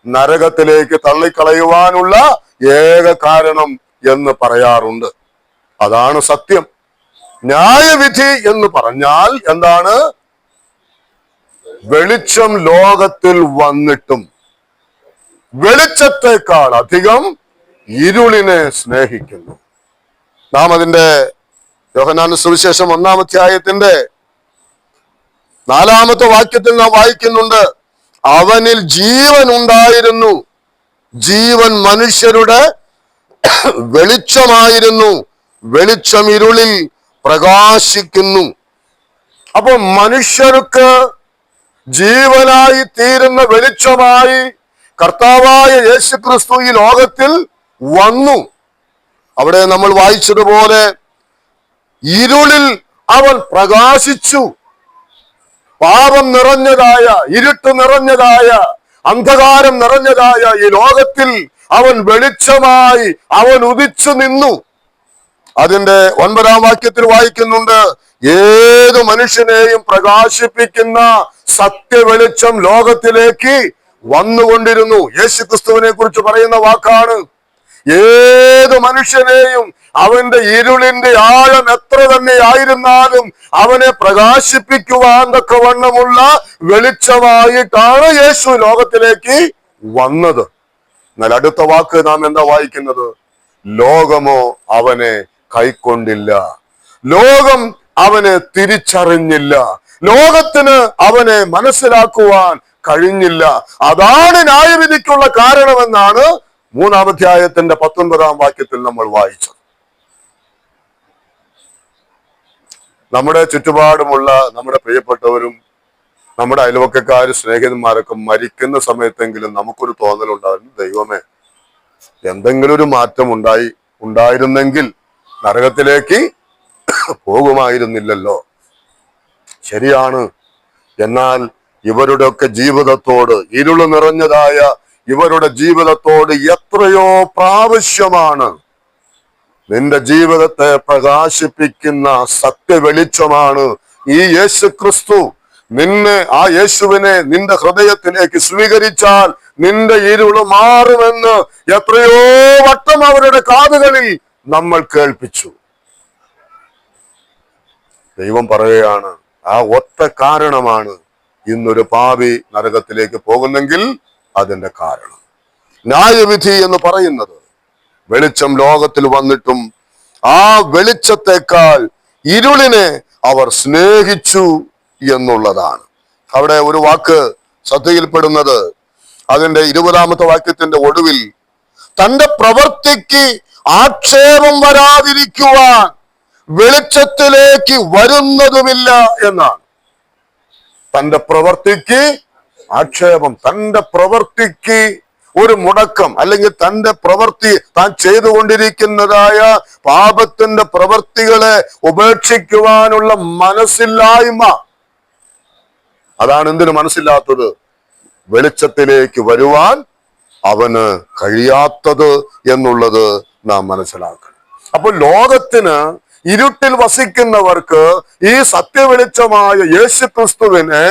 നരകത്തിലേക്ക് തള്ളിക്കളയുവാനുള്ള ഏക കാരണം എന്ന് പറയാറുണ്ട്. അതാണ് സത്യം. ന്യായവിധി എന്ന് പറഞ്ഞാൽ എന്താണ്? വെളിച്ചം ലോകത്തിൽ വന്നിട്ടും വെളിച്ചത്തെക്കാൾ അധികം ഇരുളിനെ സ്നേഹിക്കുന്നു. നാം അതിന്റെ യോഹന്നാന്റെ സുവിശേഷം 1-ാം അധ്യായത്തിന്റെ 4-ാമത്തെ വാക്യത്തിൽ നാം വായിക്കുന്നുണ്ട്, അവനിൽ ജീവൻ ഉണ്ടായിരുന്നു, ജീവൻ മനുഷ്യരുടെ വെളിച്ചമായിരുന്നു, വെളിച്ചം ഇരുളിൽ പ്രകാശിക്കുന്നു. അപ്പൊ മനുഷ്യർക്ക് ജീവനായി തീരുന്ന വെളിച്ചമായി കർത്താവായ യേശു ക്രിസ്തു ഈ ലോകത്തിൽ വന്നു. അവിടെ നമ്മൾ വായിച്ചതുപോലെ ഇരുളിൽ അവൻ പ്രകാശിച്ചു. പാപം നിറഞ്ഞതായ, ഇരുട്ട് നിറഞ്ഞതായ, അന്ധകാരം നിറഞ്ഞതായ ഈ ലോകത്തിൽ അവൻ വെളിച്ചമായി അവൻ ഉദിച്ചു നിന്നു. അതിന്റെ 9-ാം വാക്യത്തിൽ വായിക്കുന്നുണ്ട്, ഏതു മനുഷ്യനെയും പ്രകാശിപ്പിക്കുന്ന സത്യവെളിച്ചം ലോകത്തിലേക്ക് വന്നുകൊണ്ടിരുന്നു. യേശു ക്രിസ്തുവിനെ കുറിച്ച് പറയുന്ന വാക്കാണ്. ഏത് മനുഷ്യനെയും അവന്റെ ഇരുളിന്റെ ആഴം എത്ര തന്നെ ആയിരുന്നാലും അവനെ പ്രകാശിപ്പിക്കുവാൻ തക്കവണ്ണമുള്ള വെളിച്ചമായിട്ടാണ് യേശു ലോകത്തിലേക്ക് വന്നത്. എന്നാൽ അടുത്ത വാക്ക് നാം എന്താ വായിക്കുന്നത്? ലോകമോ അവനെ കൈക്കൊണ്ടില്ല, ലോകം അവനെ തിരിച്ചറിഞ്ഞില്ല, ലോകത്തിന് അവനെ മനസ്സിലാക്കുവാൻ കഴിഞ്ഞില്ല. അതാണ് ന്യായവിധിക്കുള്ള കാരണമെന്നാണ് 3-ാം അധ്യായത്തിന്റെ 19-ാം വാക്യത്തിൽ നമ്മൾ വായിച്ചത്. നമ്മുടെ ചുറ്റുപാടുമുള്ള നമ്മുടെ പ്രിയപ്പെട്ടവരും നമ്മുടെ അയൽവക്കക്കാരും സ്നേഹിതന്മാരൊക്കെ മരിക്കുന്ന സമയത്തെങ്കിലും നമുക്കൊരു തോന്നലുണ്ടായിരുന്നു, ദൈവമേ, എന്തെങ്കിലും ഒരു മാറ്റം ഉണ്ടായിരുന്നെങ്കിൽ നരകത്തിലേക്ക് പോകുമായിരുന്നില്ലല്ലോ. ശരിയാണ്. എന്നാൽ ഇവരുടെയൊക്കെ ജീവിതത്തോട്, ഇരുള് നിറഞ്ഞതായ ഇവരുടെ ജീവിതത്തോട് എത്രയോ പ്രാവശ്യമാണ് നിന്റെ ജീവിതത്തെ പ്രകാശിപ്പിക്കുന്ന സത്യവെളിച്ചമാണ് ഈ യേശു ക്രിസ്തു. ആ യേശുവിനെ നിന്റെ ഹൃദയത്തിലേക്ക് സ്വീകരിച്ചാൽ നിന്റെ ഇരുള് മാറുമെന്ന് എത്രയോ വട്ടം അവരുടെ കാതുകളിൽ നമ്മൾ കേൾപ്പിച്ചു. ദൈവം പറയുകയാണ്, ആ ഒറ്റ കാരണമാണ് ഇന്നൊരു പാപി നരകത്തിലേക്ക് പോകുന്നെങ്കിൽ അതിന്റെ കാരണം. ന്യായവിധി എന്ന് പറയുന്നത് വെളിച്ചം ലോകത്തിൽ വന്നിട്ടും ആ വെളിച്ചത്തെക്കാൾ ഇരുളിനെ അവർ സ്നേഹിച്ചു എന്നുള്ളതാണ്. അവിടെ ഒരു വാക്ക് ശ്രദ്ധയിൽപ്പെടുന്നത് അതിന്റെ 20-ാമത്തെ വാക്യത്തിന്റെ ഒടുവിൽ, തന്റെ പ്രവൃത്തിക്ക് ആക്ഷേപം വരാതിരിക്കുവാൻ വെളിച്ചത്തിലേക്ക് വരുന്നതുമില്ല എന്നാണ്. തന്റെ പ്രവൃത്തിക്ക് ആക്ഷേപം, തന്റെ പ്രവൃത്തിക്ക് ഒരു മുടക്കം, അല്ലെങ്കിൽ തന്റെ പ്രവൃത്തി, താൻ ചെയ്തുകൊണ്ടിരിക്കുന്നതായ പാപത്തിന്റെ പ്രവൃത്തികളെ ഉപേക്ഷിക്കുവാനുള്ള മനസ്സില്ലായ്മ. അതാണ് എന്തിനു മനസ്സില്ലാത്തത്? വെളിച്ചത്തിലേക്ക് വരുവാൻ അവന് കഴിയാത്തത് എന്നുള്ളത് നാം മനസ്സിലാക്കണം. അപ്പൊ ലോകത്തിന്, ഇരുട്ടിൽ വസിക്കുന്നവർക്ക് ഈ സത്യവെളിച്ചമായ യേശു ക്രിസ്തുവിനെ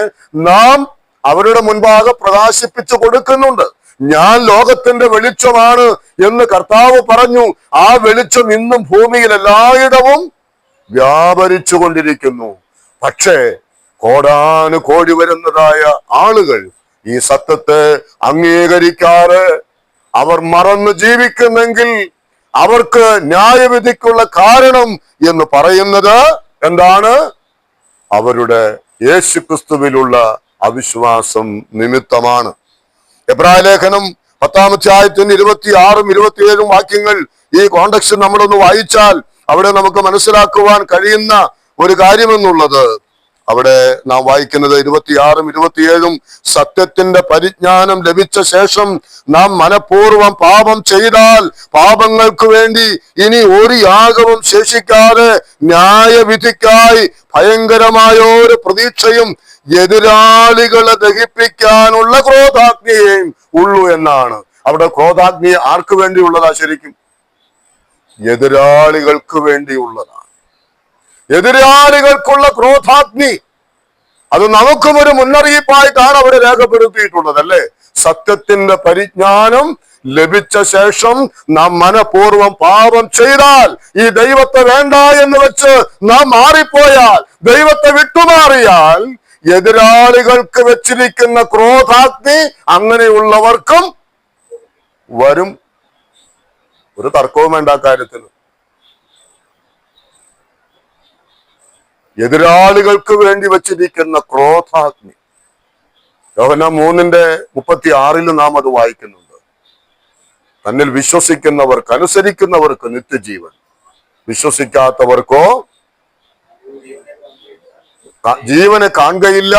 നാം അവരുടെ മുൻപാകെ പ്രകാശിപ്പിച്ചു കൊടുക്കുന്നുണ്ട്. ഞാൻ ലോകത്തിന്റെ വെളിച്ചമാണ് എന്ന് കർത്താവ് പറഞ്ഞു. ആ വെളിച്ചം ഇന്നും ഭൂമിയിൽ എല്ലായിടവും വ്യാപരിച്ചു കൊണ്ടിരിക്കുന്നു. പക്ഷേ കോടാനുകോടി വരുന്നതായ ആളുകൾ ഈ സത്യത്തെ അംഗീകരിക്കാതെ അവർ മറന്നു ജീവിക്കുന്നെങ്കിൽ അവർക്ക് ന്യായവിധിക്കുള്ള കാരണം എന്ന് പറയുന്നത് എന്താണ്? അവരുടെ യേശുക്രിസ്തുവിലുള്ള അവിശ്വാസം നിമിത്തമാണ്. എബ്രായ ലേഖനം 10-ാം അധ്യായത്തിന്റെ 26-ഉം 27-ഉം വാക്യങ്ങൾ ഈ കോണ്ടക്സ്റ്റ് നമ്മളൊന്ന് വായിച്ചാൽ അവിടെ നമുക്ക് മനസ്സിലാക്കുവാൻ കഴിയുന്ന ഒരു കാര്യമെന്നുള്ളത്, അവിടെ നാം വായിക്കുന്നത് 26-ഉം 27-ഉം, സത്യത്തിന്റെ പരിജ്ഞാനം ലഭിച്ച ശേഷം നാം മനഃപൂർവ്വം പാപം ചെയ്താൽ പാപങ്ങൾക്ക് വേണ്ടി ഇനി ഒരു യാഗവും ശേഷിക്കാതെ ന്യായവിധിക്കായി ഭയങ്കരമായ ഒരു പ്രതീക്ഷയും എതിരാളികളെ ദഹിപ്പിക്കാനുള്ള ക്രോധാഗ്നിയെയും ഉള്ളൂ എന്നാണ്. അവിടെ ക്രോധാഗ്നി ആർക്ക് വേണ്ടിയുള്ളതാ? ശരിക്കും എതിരാളികൾക്ക് വേണ്ടിയുള്ളതാണ്. എതിരാളികൾക്കുള്ള ക്രോധാഗ്നി അത് നമുക്കും ഒരു മുന്നറിയിപ്പായിട്ടാണ് അവിടെ രേഖപ്പെടുത്തിയിട്ടുള്ളത്, അല്ലേ? സത്യത്തിന്റെ പരിജ്ഞാനം ലഭിച്ച ശേഷം നാം മനഃപൂർവ്വം പാപം ചെയ്താൽ, ഈ ദൈവത്തെ വേണ്ട എന്ന് വെച്ച് നാം മാറിപ്പോയാൽ, ദൈവത്തെ വിട്ടുമാറിയാൽ, എതിരാളികൾക്ക് വെച്ചിരിക്കുന്ന ക്രോധാഗ്നി അങ്ങനെയുള്ളവർക്കും വരും. ഒരു തർക്കവും വേണ്ട കാര്യത്തിൽ. എതിരാളികൾക്ക് വേണ്ടി വെച്ചിരിക്കുന്ന ക്രോധാഗ്നി യോഹന്നാൻ 3:36 നാം അത് വായിക്കുന്നുണ്ട്. തന്നിൽ വിശ്വസിക്കുന്നവർക്ക്, അനുസരിക്കുന്നവർക്ക് നിത്യജീവൻ, വിശ്വസിക്കാത്തവർക്കോ ജീവനെ കാണുകയില്ല,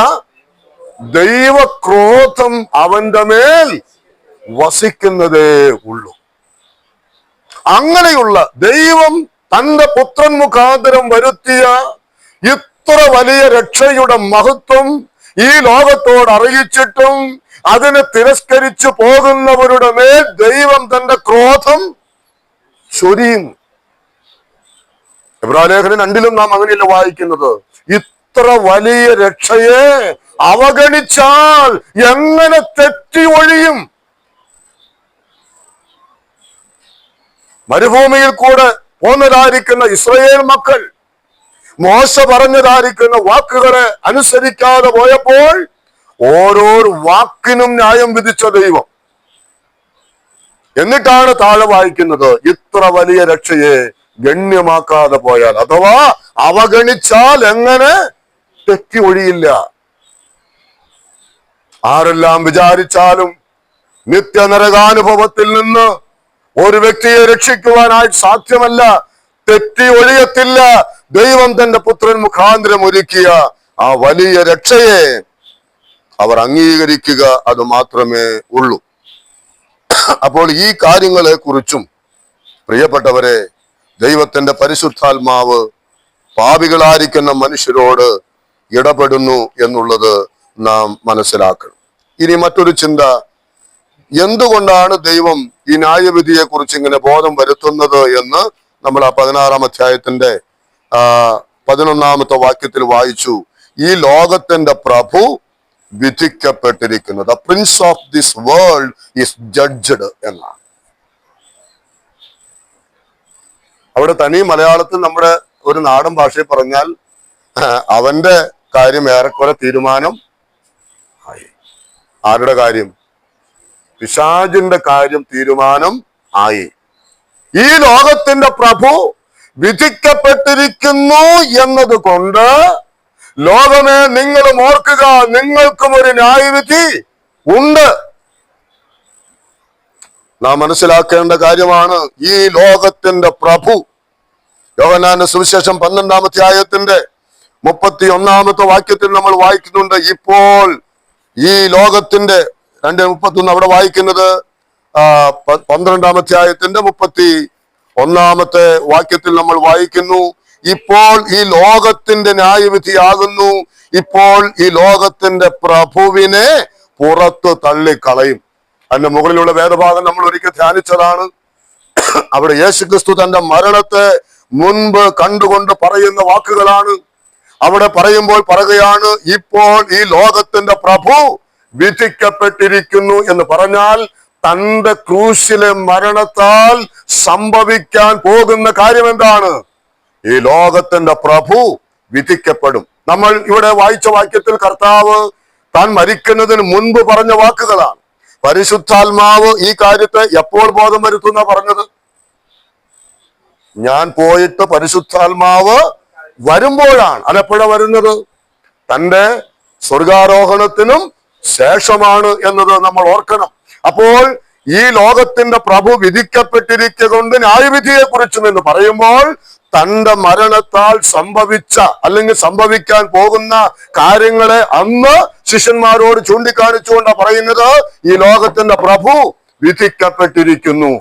ദൈവക്രോധം അവന്റെ മേൽ വസിക്കുന്നതേ ഉള്ളൂ. അങ്ങനെയുള്ള ദൈവം തന്റെ പുത്രൻ മുഖാന്തരം വരുത്തിയ ഇത്ര വലിയ രക്ഷയുടെ മഹത്വം ഈ ലോകത്തോട് അറിയിച്ചിട്ടും അതിനെ തിരസ്കരിച്ചു പോകുന്നവരുടെ മേൽ ദൈവം തന്റെ ക്രോധം ചൊരിയുന്നു. എബ്രായലേഖനം 2 നാം അങ്ങനെയല്ല വായിക്കുന്നത്. ഇത്ര വലിയ രക്ഷയെ അവഗണിച്ചാൽ എങ്ങനെ തെറ്റി ഒഴിയും? മരുഭൂമിയിൽ കൂടെ പോന്നതായിരിക്കുന്ന ഇസ്രായേൽ മക്കൾ മോശ പറഞ്ഞതായിരിക്കുന്ന വാക്കുകളെ അനുസരിക്കാതെ പോയപ്പോൾ ഓരോ വാക്കിനും ന്യായം വിധിച്ച ദൈവം. എന്നിട്ടാണ് താഴെ വായിക്കുന്നത്, ഇത്ര വലിയ രക്ഷയെ ഗണ്യമാക്കാതെ പോയാൽ അഥവാ അവഗണിച്ചാൽ എങ്ങനെ തെറ്റി ഒഴിയില്ല. ആരെല്ലാം വിചാരിച്ചാലും നിത്യനരകാനുഭവത്തിൽ നിന്ന് ഒരു വ്യക്തിയെ രക്ഷിക്കുവാനായി സാധ്യമല്ല, തെറ്റി ഒഴിയത്തില്ല. ദൈവം തന്റെ പുത്രൻ മുഖാന്തരം ഒരുക്കിയ ആ വലിയ രക്ഷയെ അവർ അംഗീകരിക്കുക, അത് മാത്രമേ ഉള്ളൂ. അപ്പോൾ ഈ കാര്യങ്ങളെ കുറിച്ചും പ്രിയപ്പെട്ടവരെ, ദൈവത്തിന്റെ പരിശുദ്ധാത്മാവ് പാപികളായിരിക്കുന്ന മനുഷ്യരോട് ഇടപെടുന്നു എന്നുള്ളത് നാം മനസ്സിലാക്കണം. ഇനി മറ്റൊരു ചിന്ത, എന്തുകൊണ്ടാണ് ദൈവം ഈ ന്യായവിധിയെ കുറിച്ച് ഇങ്ങനെ ബോധം വരുത്തുന്നത് എന്ന് നമ്മൾ ആ 16-ാം അധ്യായത്തിന്റെ 11-ാമത്തെ വാക്യത്തിൽ വായിച്ചു. ഈ ലോകത്തിന്റെ പ്രഭു വിധിക്കപ്പെട്ടിരിക്കുന്നത്, the prince of this world is judged എന്നാണ്. അവിടെ തനി മലയാളത്തിൽ നമ്മുടെ ഒരു നാടൻ ഭാഷയിൽ പറഞ്ഞാൽ അവന്റെ കാര്യം ഏറെക്കുറെ തീരുമാനം ആയി. ആരുടെ കാര്യം? പിശാചിന്റെ കാര്യം തീരുമാനം ആയി. ഈ ലോകത്തിന്റെ പ്രഭു വിധിക്കപ്പെട്ടിരിക്കുന്നു എന്നതുകൊണ്ട് ലോകമേ നിങ്ങളും ഓർക്കുക, നിങ്ങൾക്കും ഒരു ന്യായവിധി ഉണ്ട്. നാം മനസ്സിലാക്കേണ്ട കാര്യമാണ് ഈ ലോകത്തിന്റെ പ്രഭു. യോഹന്നാന്റെ സുവിശേഷം 12-ാം അധ്യായത്തിന്റെ 31-ാമത്തെ വാക്യത്തിൽ നമ്മൾ വായിക്കുന്നുണ്ട്, ഇപ്പോൾ ഈ ലോകത്തിന്റെ 2:31 അവിടെ വായിക്കുന്നത് 12-ാം അധ്യായത്തിന്റെ 31-ാമത്തെ വാക്യത്തിൽ നമ്മൾ വായിക്കുന്നു, ഇപ്പോൾ ഈ ലോകത്തിന്റെ ന്യായവിധിയാകുന്നു, ഇപ്പോൾ ഈ ലോകത്തിന്റെ പ്രഭുവിനെ പുറത്തു തള്ളിക്കളയും. അതിന്റെ മുകളിലുള്ള വേദഭാഗം നമ്മൾ ഒരിക്കൽ ധ്യാനിച്ചതാണ്. അവിടെ യേശുക്രിസ്തു തന്റെ മരണത്തെ മുൻപ് കണ്ടുകൊണ്ട് പറയുന്ന വാക്കുകളാണ്. അവിടെ പറയുമ്പോൾ പറയുകയാണ്, ഇപ്പോൾ ഈ ലോകത്തിന്റെ പ്രഭു വിധിക്കപ്പെട്ടിരിക്കുന്നു എന്ന് പറഞ്ഞാൽ തന്റെ ക്രൂശിലെ മരണത്താൽ സംഭവിക്കാൻ പോകുന്ന കാര്യം എന്താണ്? ഈ ലോകത്തിന്റെ പ്രഭു വിധിക്കപ്പെടും. നമ്മൾ ഇവിടെ വായിച്ച വാക്യത്തിൽ കർത്താവ് താൻ മരിക്കുന്നതിന് മുൻപ് പറഞ്ഞ വാക്കുകളാണ്. പരിശുദ്ധാത്മാവ് ഈ കാര്യത്തെ എപ്പോൾ ബോധം വരുത്തുന്ന പറഞ്ഞത്? ഞാൻ പോയിട്ട് പരിശുദ്ധാത്മാവ് വരുമ്പോഴാണ്. അതെപ്പോഴാണ് വരുന്നത്? തന്റെ സ്വർഗാരോഹണത്തിനും ശേഷമാണ് എന്നത് നമ്മൾ ഓർക്കണം. അപ്പോൾ ഈ ലോകത്തിന്റെ പ്രഭു വിധിക്കപ്പെട്ടിരിക്കൊണ്ട് ന്യായവിധിയെ കുറിച്ചും എന്ന് പറയുമ്പോൾ തന്റെ മരണത്താൽ സംഭവിച്ച അല്ലെങ്കിൽ സംഭവിക്കാൻ പോകുന്ന കാര്യങ്ങളെ അന്ന് ശിഷ്യന്മാരോട് ചൂണ്ടിക്കാണിച്ചുകൊണ്ടാണ് പറയുന്നത്, ഈ ലോകത്തിന്റെ പ്രഭു വിധിക്കപ്പെട്ടിരിക്കുന്നു.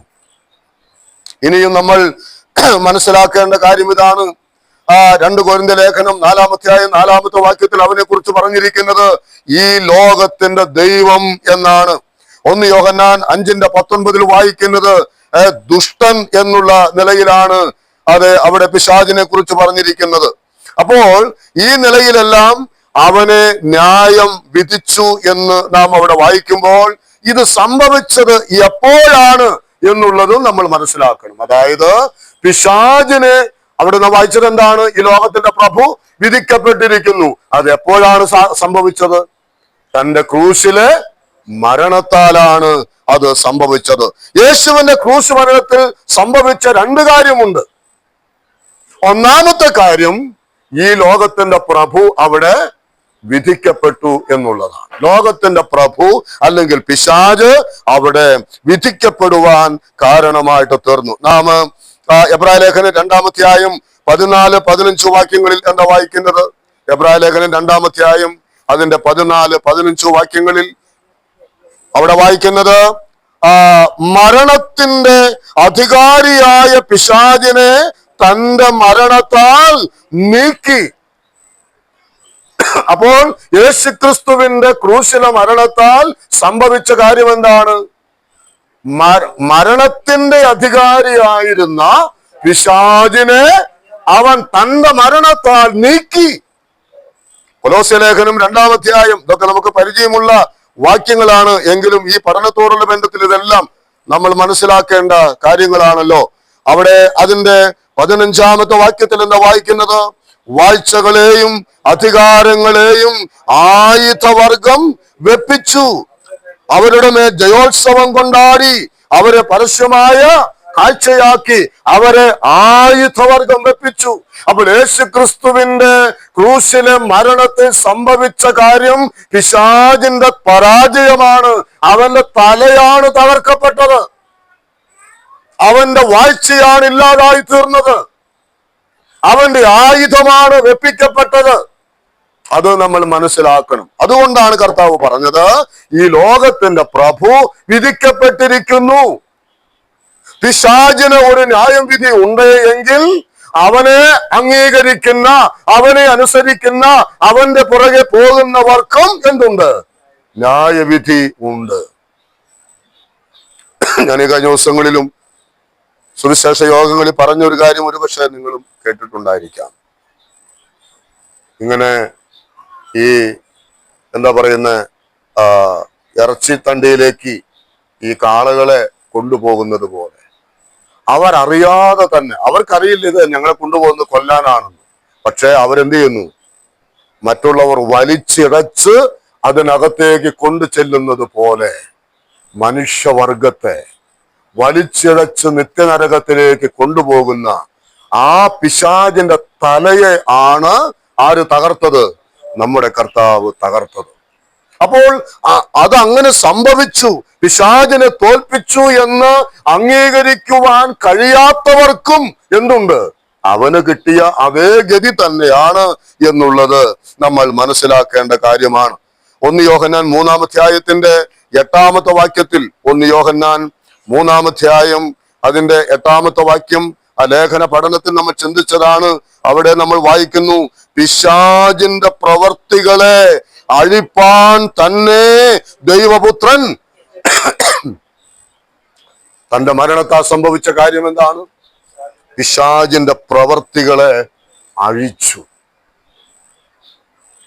ഇനിയും നമ്മൾ മനസ്സിലാക്കേണ്ട കാര്യം ഇതാണ്. 2 കൊരിന്ത്യർ ലേഖനം 4-ാം അധ്യായം 4-ാമത്തെ വാക്യത്തിൽ അവനെ കുറിച്ച് പറഞ്ഞിരിക്കുന്നത് ഈ ലോകത്തിന്റെ ദൈവം എന്നാണ്. 1 യോഹന്നാൻ 5:19 വായിക്കുന്നത് ദുഷ്ടൻ എന്നുള്ള നിലയിലാണ് അത് അവിടെ പിശാചിനെ കുറിച്ച് പറഞ്ഞിരിക്കുന്നത്. അപ്പോൾ ഈ നിലയിലെല്ലാം അവനെ ന്യായം വിധിച്ചു എന്ന് നാം അവിടെ വായിക്കുമ്പോൾ ഇത് സംഭവിച്ചത് എപ്പോഴാണ് എന്നുള്ളതും നമ്മൾ മനസ്സിലാക്കണം. അതായത് പിശാചിനെ അവിടെ നാം വായിച്ചത് എന്താണ്? ഈ ലോകത്തിന്റെ പ്രഭു വിധിക്കപ്പെട്ടിരിക്കുന്നു. അത് എപ്പോഴാണ് സംഭവിച്ചത്? തന്റെ ക്രൂശിലെ മരണത്താലാണ് അത് സംഭവിച്ചത്. യേശുവിന്റെ ക്രൂശ് മരണത്തിൽ സംഭവിച്ച 2 കാര്യമുണ്ട്. ഒന്നാമത്തെ കാര്യം, ഈ ലോകത്തിന്റെ പ്രഭു അവിടെ വിധിക്കപ്പെട്ടു എന്നുള്ളതാണ്. ലോകത്തിന്റെ പ്രഭു അല്ലെങ്കിൽ പിശാച് അവിടെ വിധിക്കപ്പെടുവാൻ കാരണമായിട്ട് തീർന്നു. നാം എബ്രായ ലേഖനം 2-ാം അധ്യായം 14-15 വാക്യങ്ങളിൽ എന്താ വായിക്കുന്നത്? എബ്രായ ലേഖനം 2-ാം അധ്യായം അതിന്റെ 14-15 വാക്യങ്ങളിൽ അവിടെ വായിക്കുന്നത്, മരണത്തിന്റെ അധികാരിയായ പിശാചിനെ തന്റെ മരണത്താൽ നീക്കി. അപ്പോൾ യേശുക്രിസ്തുവിന്റെ ക്രൂശിലെ മരണത്താൽ സംഭവിച്ച കാര്യം എന്താണ്? മരണത്തിന്റെ അധികാരിയായിരുന്ന പിശാചിനെ അവൻ തന്റെ മരണത്താൽ നീക്കി. കൊലോസ്യ ലേഖനം 2-ാം അധ്യായം, ഇതൊക്കെ നമുക്ക് പരിചയമുള്ള വാക്യങ്ങളാണ്. എങ്കിലും ഈ പഠനത്തോടുള്ള ബന്ധത്തിൽ ഇതെല്ലാം നമ്മൾ മനസ്സിലാക്കേണ്ട കാര്യങ്ങളാണല്ലോ. അവിടെ അതിന്റെ 15-ാമത്തെ വാക്യത്തിൽ എന്താ വായിക്കുന്നത്? വാഴ്ചകളെയും അധികാരങ്ങളെയും ആയുധവർഗം വെപ്പിച്ചു, അവരുടെ മേൽ ജയോത്സവം കൊണ്ടാടി, അവരെ പരസ്യമായ കാഴ്ചയാക്കി, അവരെ ആയുധവർഗം വെപ്പിച്ചു. അപ്പോൾ യേശുക്രിസ്തുവിന്റെ ക്രൂശിലെ മരണത്തിൽ സംഭവിച്ച കാര്യം പിശാചിന്റെ പരാജയമാണ്. അവന്റെ തലയാണ് തകർക്കപ്പെട്ടത്, അവന്റെ വാഴ്ചയാണ് ഇല്ലാതായി തീർന്നത്, അവന്റെ ആയുധമാണ് വെപ്പിക്കപ്പെട്ടത്. അത് നമ്മൾ മനസ്സിലാക്കണം. അതുകൊണ്ടാണ് കർത്താവ് പറഞ്ഞത്, ഈ ലോകത്തിന്റെ പ്രഭു വിധിക്കപ്പെട്ടിരിക്കുന്നു. പിശാചിന് ഒരു ന്യായം വിധി ഉണ്ട് എങ്കിൽ അവനെ അംഗീകരിക്കുന്ന, അവനെ അനുസരിക്കുന്ന, അവന്റെ പുറകെ പോകുന്നവർക്കും എന്തുണ്ട്? ന്യായവിധി ഉണ്ട്. ഞാൻ ഈ കഴിഞ്ഞ ദിവസങ്ങളിലും സുവിശേഷ യോഗങ്ങളിൽ പറഞ്ഞൊരു കാര്യം ഒരുപക്ഷെ നിങ്ങളും കേട്ടിട്ടുണ്ടായിരിക്കാം. ഇങ്ങനെ ഈ എന്താ പറയുന്ന ഇറച്ചിത്തണ്ടിയിലേക്ക് ഈ കാളകളെ കൊണ്ടുപോകുന്നത് പോലെ അവരറിയാതെ തന്നെ, അവർക്കറിയില്ല ഇത് ഞങ്ങളെ കൊണ്ടുപോകുന്നത് കൊല്ലാനാണെന്ന്, പക്ഷെ അവരെന്ത് ചെയ്യുന്നു? മറ്റുള്ളവർ വലിച്ചിഴച്ച് അതിനകത്തേക്ക് കൊണ്ടു ചെല്ലുന്നത് പോലെ മനുഷ്യവർഗത്തെ വലിച്ചിഴച്ച് നിത്യനരകത്തിലേക്ക് കൊണ്ടുപോകുന്ന ആ പിശാചിന്റെ തലയെ ആണ് ആര് തകർത്തത്? നമ്മുടെ കർത്താവ് തകർത്തത്. അപ്പോൾ അതങ്ങനെ സംഭവിച്ചു, പിശാചിനെ തോൽപ്പിച്ചു എന്ന് അംഗീകരിക്കുവാൻ കഴിയാത്തവർക്കും എന്തുണ്ട്? അവന് കിട്ടിയ അതേ ഗതി തന്നെയാണ് എന്നുള്ളത് നമ്മൾ മനസ്സിലാക്കേണ്ട കാര്യമാണ്. 1 യോഹന്നാൻ 3-ാം അധ്യായത്തിന്റെ 8-ാമത്തെ വാക്യത്തിൽ, 1 യോഹന്നാൻ 3-ാം അധ്യായം അതിന്റെ 8-ാമത്തെ വാക്യം ആ ലേഖന പഠനത്തിൽ നമ്മൾ ചിന്തിച്ചതാണ്. അവിടെ നമ്മൾ വായിക്കുന്നു, പിശാചിന്റെ പ്രവർത്തികളെ അഴിപ്പാൻ തന്നെ ദൈവപുത്രൻ തന്റെ മരണത്താൽ സംഭവിച്ച കാര്യം എന്താണ്? പിശാചിന്റെ പ്രവർത്തികളെ അഴിച്ചു.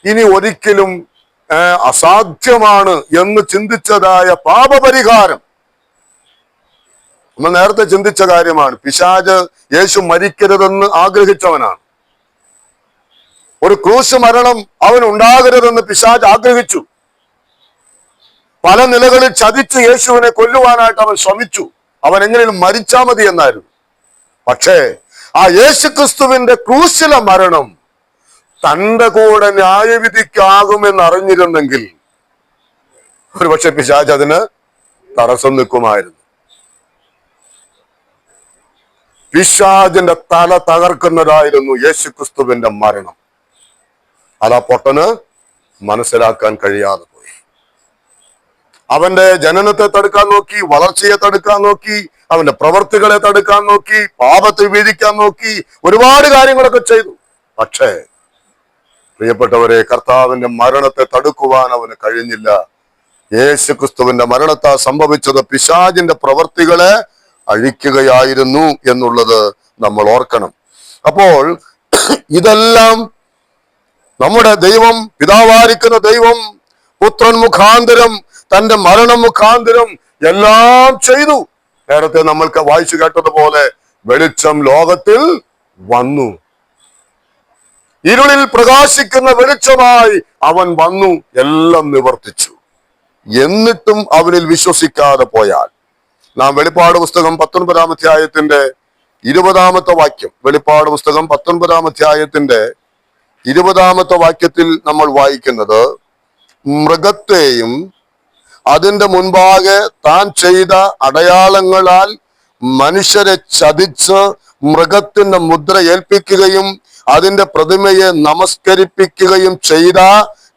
ഇനി ഒരിക്കലും അസാധ്യമാണ് എന്ന് ചിന്തിച്ചതായ പാപപരിഹാരം നമ്മൾ നേരത്തെ ചിന്തിച്ച കാര്യമാണ്. പിശാച് യേശു മരിക്കരുതെന്ന് ആഗ്രഹിച്ചവനാണ്. ഒരു ക്രൂശ് മരണം അവൻ ഉണ്ടാകരുതെന്ന് പിശാച് ആഗ്രഹിച്ചു. പല നിലകളിൽ ചതിച്ച് യേശുവിനെ കൊല്ലുവാനായിട്ട് അവൻ ശ്രമിച്ചു. അവൻ എങ്ങനെയും മരിച്ചാ മതി എന്നായിരുന്നു. പക്ഷേ ആ യേശുക്രിസ്തുവിന്റെ ക്രൂശിലെ മരണം തന്റെ കൂടെ ന്യായവിധിക്കാകുമെന്ന് അറിഞ്ഞിരുന്നെങ്കിൽ ഒരുപക്ഷെ പിശാച് അതിന് തടസ്സം നിൽക്കുമായിരുന്നു. പിശാചിന്റെ തല തകർക്കുന്നതായിരുന്നു യേശുക്രിസ്തുവിന്റെ മരണം. അത് ആ പൊട്ടന് മനസ്സിലാക്കാൻ കഴിയാതെ പോയി. അവന്റെ ജനനത്തെ തടുക്കാൻ നോക്കി, വളർച്ചയെ തടുക്കാൻ നോക്കി, അവന്റെ പ്രവർത്തികളെ തടുക്കാൻ നോക്കി, പാപത്തെ വിവേചിക്കാൻ നോക്കി, ഒരുപാട് കാര്യങ്ങളൊക്കെ ചെയ്തു. പക്ഷേ പ്രിയപ്പെട്ടവരെ, കർത്താവിന്റെ മരണത്തെ തടുക്കുവാൻ അവന് കഴിഞ്ഞില്ല. യേശുക്രിസ്തുവിന്റെ മരണത്താൽ സംഭവിച്ചത് പിശാചിന്റെ പ്രവർത്തികളെ അഴിക്കുകയായിരുന്നു എന്നുള്ളത് നമ്മൾ ഓർക്കണം. അപ്പോൾ ഇതെല്ലാം നമ്മുടെ ദൈവം, പിതാവായിരിക്കുന്ന ദൈവം പുത്രൻ മുഖാന്തരം, തന്റെ മരണം മുഖാന്തരം എല്ലാം ചെയ്തു. നേരത്തെ നമ്മൾക്ക് വായിച്ചു കേട്ടതുപോലെ വെളിച്ചം ലോകത്തിൽ വന്നു, ഇരുളിൽ പ്രകാശിക്കുന്ന വെളിച്ചമായി അവൻ വന്നു, എല്ലാം നിവർത്തിച്ചു. എന്നിട്ടും അവനിൽ വിശ്വസിക്കാതെ പോയാൽ, നാം വെളിപ്പാട് പുസ്തകം 19-ാം അധ്യായത്തിന്റെ 20-ാമത്തെ വാക്യം, വെളിപ്പാട് പുസ്തകം 19-ാം അധ്യായത്തിന്റെ 20-ാമത്തെ വാക്യത്തിൽ നമ്മൾ വായിക്കുന്നത്, മൃഗത്തെയും അതിന്റെ മുൻപാകെ താൻ ചെയ്ത അടയാളങ്ങളാൽ മനുഷ്യരെ ചതിച്ച് മൃഗത്തിന്റെ മുദ്ര ഏൽപ്പിക്കുകയും അതിന്റെ പ്രതിമയെ നമസ്കരിപ്പിക്കുകയും ചെയ്ത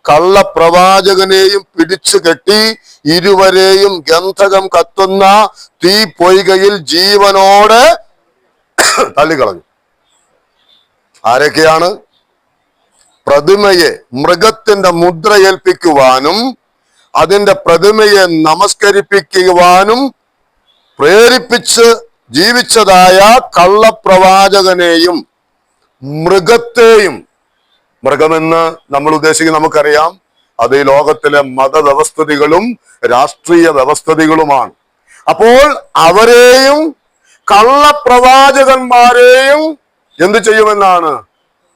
കള്ളപ്രവാചകനെയും പിടിച്ചു കെട്ടി ഇരുവരെയും ഗന്ധകം കത്തുന്ന തീ പൊയ്കയിൽ ജീവനോടെ തള്ളിക്കളഞ്ഞു. ആരൊക്കെയാണ്? പ്രതിമയെ, മൃഗത്തിന്റെ മുദ്ര ഏൽപ്പിക്കുവാനും അതിന്റെ പ്രതിമയെ നമസ്കരിപ്പിക്കുവാനും പ്രേരിപ്പിച്ച് ജീവിച്ചതായ കള്ളപ്രവാചകനെയും മൃഗത്തെയും, മൃഗമെന്ന് നമ്മൾ ഉദ്ദേശിക്കുന്നത് നമുക്കറിയാം, അത് ഈ ലോകത്തിലെ മതവ്യവസ്ഥിതികളും രാഷ്ട്രീയ വ്യവസ്ഥിതികളുമാണ്. അപ്പോൾ അവരെയും കള്ളപ്രവാചകന്മാരെയും എന്ത് ചെയ്യുമെന്നാണ്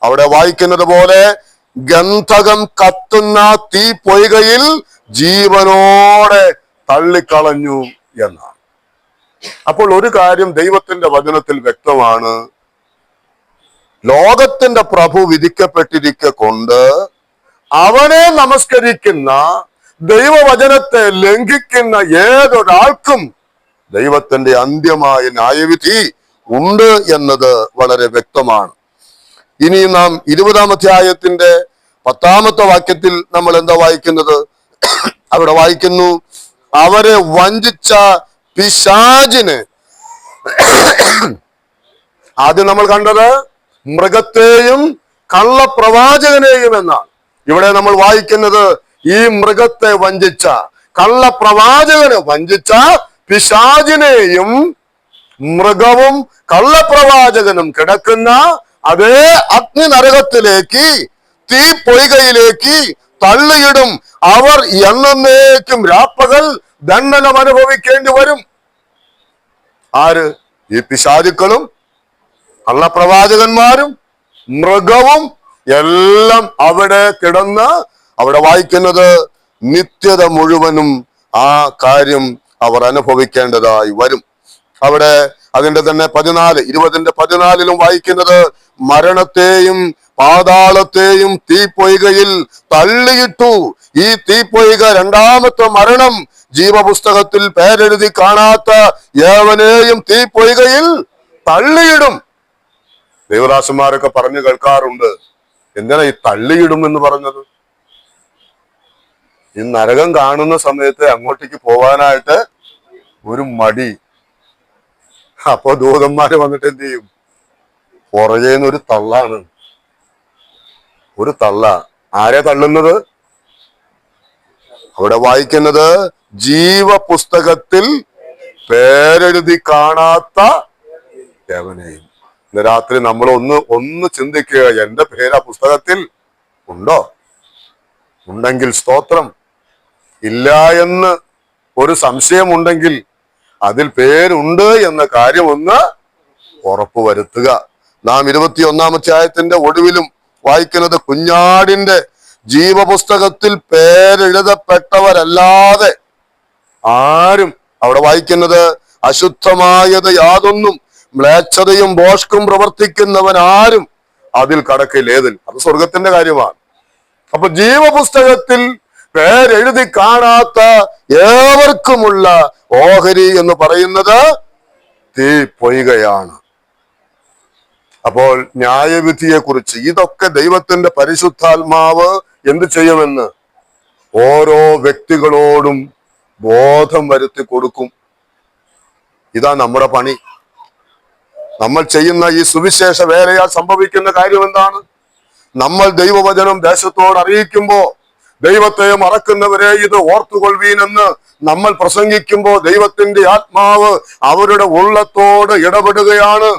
അവിടെ വായിക്കുന്നത് പോലെ ഗന്ധകം കത്തുന്ന തീ പൊയ്കയിൽ ജീവനോടെ തള്ളിക്കളഞ്ഞു എന്നാണ്. അപ്പോൾ ഒരു കാര്യം ദൈവത്തിന്റെ വചനത്തിൽ വ്യക്തമാണ്, ലോകത്തിന്റെ പ്രഭു വിധിക്കപ്പെട്ടിരിക്കെ കൊണ്ട് അവനെ നമസ്കരിക്കുന്ന, ദൈവവചനത്തെ ലംഘിക്കുന്ന ഏതൊരാൾക്കും ദൈവത്തിന്റെ അന്ത്യമായ ന്യായവിധി ഉണ്ട് എന്നത് വളരെ വ്യക്തമാണ്. ഇനി നാം 20-ാം അധ്യായത്തിന്റെ 10-ാമത്തെ വാക്യത്തിൽ നമ്മൾ എന്താ വായിക്കുന്നത്? അവിടെ വായിക്കുന്നു, അവരെ വഞ്ചിച്ച പിശാചിന്, ആദ്യം നമ്മൾ കണ്ടത് മൃഗത്തെയും കള്ളപ്രവാചകനെയും എന്നാണ്. ഇവിടെ നമ്മൾ വായിക്കുന്നത് ഈ മൃഗത്തെ വഞ്ചിച്ച, കള്ളപ്രവാചകനെ വഞ്ചിച്ച പിശാചിനെയും മൃഗവും കള്ളപ്രവാചകനും കിടക്കുന്ന അതേ അഗ്നി നരകത്തിലേക്ക്, തീ പൊയ്കയിലേക്ക് തള്ളിയിടും. അവർ എന്നേക്കും രാപ്പകൽ ദണ്ഡനം അനുഭവിക്കേണ്ടി വരും. ആര്? ഈ പിശാചുക്കളും കള്ളപ്രവാചകന്മാരും മൃഗവും എല്ലാം അവിടെ കിടന്ന്, അവിടെ വായിക്കുന്നത് നിത്യത മുഴുവനും ആ കാര്യം അവർ അനുഭവിക്കേണ്ടതായി വരും. അവിടെ അതിന്റെ തന്നെ 20-ന്റെ 14-ലും വായിക്കുന്നത്, മരണത്തെയും പാതാളത്തെയും തീപ്പൊയ്കയിൽ തള്ളിയിട്ടു. ഈ തീപ്പൊയ്ക, രണ്ടാമത്തെ മരണം, ജീവപുസ്തകത്തിൽ പേരെഴുതി കാണാത്ത ഏവനെയും തീപ്പൊയ്കയിൽ തള്ളിയിടും. ദേവദാസന്മാരൊക്കെ പറഞ്ഞു കേൾക്കാറുണ്ട്, എന്തിനാ ഈ തള്ളിയിടും എന്ന് പറഞ്ഞത്? ഈ നരകം കാണുന്ന സമയത്ത് അങ്ങോട്ടേക്ക് പോവാനായിട്ട് ഒരു മടി. അപ്പൊ ദൂതന്മാര് വന്നിട്ട് എന്ത് ചെയ്യും? പുറകേന്ന് ഒരു തള്ളാണ്, ഒരു തള്ള. ആരെ തള്ളുന്നത്? അവിടെ വായിക്കുന്നത്, ജീവപുസ്തകത്തിൽ പേരെഴുതി കാണാത്ത യവനെയും. ഇന്ന് രാത്രി നമ്മൾ ഒന്ന് ചിന്തിക്കുക, എന്റെ പേര് ആ പുസ്തകത്തിൽ ഉണ്ടോ? ഉണ്ടെങ്കിൽ സ്തോത്രം. ഇല്ല എന്ന് ഒരു സംശയമുണ്ടെങ്കിൽ അതിൽ പേരുണ്ട് എന്ന കാര്യം ഒന്ന് ഉറപ്പുവരുത്തുക. നാം 21-ാം അധ്യായത്തിന്റെ ഒടുവിലും വായിക്കുന്നത്, കുഞ്ഞാടിന്റെ ജീവപുസ്തകത്തിൽ പേരെഴുതപ്പെട്ടവരല്ലാതെ ആരും, അവിടെ വായിക്കുന്നത്, അശുദ്ധമായത് യാതൊന്നും മ്ലേച്ഛതയും ഭോഷ്കും പ്രവർത്തിക്കുന്നവൻ ആരും അതിൽ കടക്കില്ലേതിൽ. അത് സ്വർഗത്തിന്റെ കാര്യമാണ്. അപ്പൊ ജീവപുസ്തകത്തിൽ പേരെഴുതി കാണാത്ത ഏവർക്കുമുള്ള ഓഹരി എന്ന് പറയുന്നത് തീ പൊയ്കയാണ്. അപ്പോൾ ന്യായവിധിയെ കുറിച്ച് ഇതൊക്കെ ദൈവത്തിന്റെ പരിശുദ്ധാത്മാവ് എന്ത് ചെയ്യുമെന്ന് ഓരോ വ്യക്തികളോടും ബോധം വരുത്തി കൊടുക്കും. ഇതാ നമ്മുടെ പണി. നമ്മൾ ചെയ്യുന്ന ഈ സുവിശേഷ വേലയാൽ സംഭവിക്കുന്ന കാര്യം എന്താണ്? നമ്മൾ ദൈവവചനം ദേശത്തോട് അറിയിക്കുമ്പോ ദൈവത്തെ മറക്കുന്നവരെ ഇത് ഓർത്തുകൊള്ളുവീനെന്ന് നമ്മൾ പ്രസംഗിക്കുമ്പോൾ ദൈവത്തിന്റെ ആത്മാവ് അവരുടെ ഉള്ളത്തോട് ഇടപെടുകയാണ്.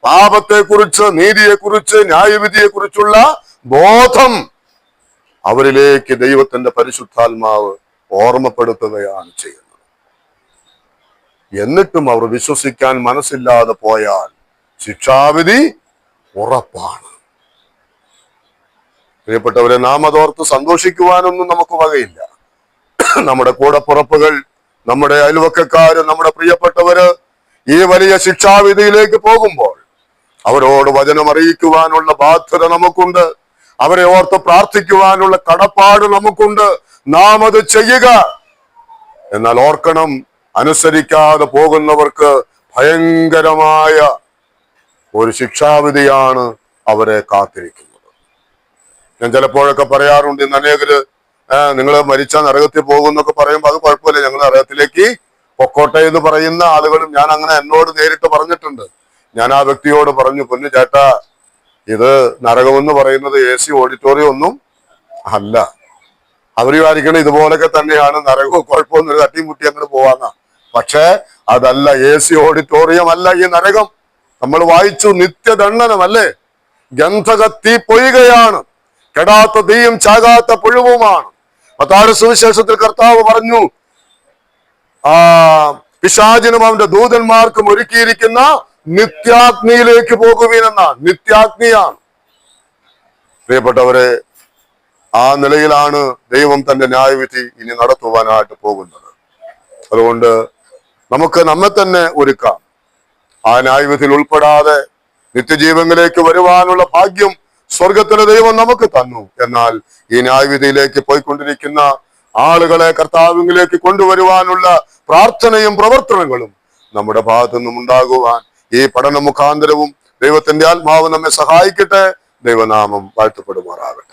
പാപത്തെക്കുറിച്ച്, നീതിയെക്കുറിച്ച്, ന്യായവിധിയെക്കുറിച്ചുള്ള ബോധം അവരിലേക്ക് ദൈവത്തിന്റെ പരിശുദ്ധാത്മാവ് ഓർമ്മപ്പെടുത്തുകയാണ് ചെയ്യുന്നത്. എന്നിട്ടും അവർ വിശ്വസിക്കാൻ മനസ്സില്ലാതെ പോയാൽ ശിക്ഷാവിധി ഉറപ്പാണ്. പ്രിയപ്പെട്ടവരെ, നാം അതോർത്ത് സന്തോഷിക്കുവാനൊന്നും നമുക്ക് വകയില്ല. നമ്മുടെ കൂടപ്പുറപ്പുകൾ, നമ്മുടെ അയൽവക്കക്കാര്, നമ്മുടെ പ്രിയപ്പെട്ടവര് ഈ വലിയ ശിക്ഷാവിധിയിലേക്ക് പോകുമ്പോൾ അവരോട് വചനം അറിയിക്കുവാനുള്ള ബാധ്യത നമുക്കുണ്ട്. അവരെ ഓർത്ത് പ്രാർത്ഥിക്കുവാനുള്ള കടപ്പാട് നമുക്കുണ്ട്. നാം അത് ചെയ്യുക. എന്നാൽ ഓർക്കണം, അനുസരിക്കാതെ പോകുന്നവർക്ക് ഭയങ്കരമായ ഒരു ശിക്ഷാവിധിയാണ് അവരെ കാത്തിരിക്കുന്നത്. ഞാൻ ചിലപ്പോഴൊക്കെ പറയാറുണ്ട്, ഇന്ന് അനേകര് നിങ്ങൾ മരിച്ച നരകത്തിൽ പോകുന്നൊക്കെ പറയുമ്പോൾ അത് കുഴപ്പമില്ല, ഞങ്ങൾ നരകത്തിലേക്ക് പൊക്കോട്ടെ എന്ന് പറയുന്ന ആളുകളും ഞാൻ അങ്ങനെ എന്നോട് നേരിട്ട് പറഞ്ഞിട്ടുണ്ട്. ഞാൻ ആ വ്യക്തിയോട് പറഞ്ഞു, പൊന്നു ചേട്ടാ, ഇത് നരകമെന്ന് പറയുന്നത് AC ഓഡിറ്റോറിയം ഒന്നും അല്ല. അവർ വിചാരിക്കണം ഇതുപോലൊക്കെ തന്നെയാണ് നരകവും, കുഴപ്പമൊന്നും തട്ടിമുട്ടി അങ്ങോട്ട് പോവാന്ന. പക്ഷേ അതല്ല, AC ഓഡിറ്റോറിയം അല്ല ഈ നരകം. നമ്മൾ വായിച്ചു, നിത്യദണ്ഡനമല്ലേ, ഗന്ധക തീ പൊയ്യുകയാണ്, കെടാത്ത തീയും ചാകാത്ത പുഴുവുമാണ്. മത്തായിയുടെ സുവിശേഷത്തിൽ കർത്താവ് പറഞ്ഞു, പിശാചിനും അവന്റെ ദൂതന്മാർക്കും ഒരുക്കിയിരിക്കുന്ന നിത്യാഗ്നിയിലേക്ക് പോകുവീനെന്ന. നിത്യാഗ്നിയാണ്. പ്രിയപ്പെട്ടവരെ, ആ നിലയിലാണ് ദൈവം തന്റെ ന്യായവിധി ഇനി നടത്തുവാനായിട്ട് പോകുന്നത്. അതുകൊണ്ട് നമുക്ക് നമ്മെ തന്നെ ഒരുക്കാം. ആ ന്യായവിധിയിൽ ഉൾപ്പെടാതെ നിത്യജീവനിലേക്ക് വരുവാനുള്ള ഭാഗ്യം സ്വർഗത്തിലെ ദൈവം നമുക്ക് തന്നു. എന്നാൽ ഈ ന്യായവിധിയിലേക്ക് പോയിക്കൊണ്ടിരിക്കുന്ന ആളുകളെ കർത്താവിലേക്ക് കൊണ്ടുവരുവാനുള്ള പ്രാർത്ഥനയും പ്രവർത്തനങ്ങളും നമ്മുടെ ഭാഗത്തു നിന്നും ഉണ്ടാകുവാൻ ഈ പഠന മുഖാന്തരവും ദൈവത്തിന്റെ ആത്മാവ് നമ്മെ സഹായിക്കട്ടെ. ദൈവനാമം വാഴ്ത്തപ്പെടുമാറാകട്ടെ.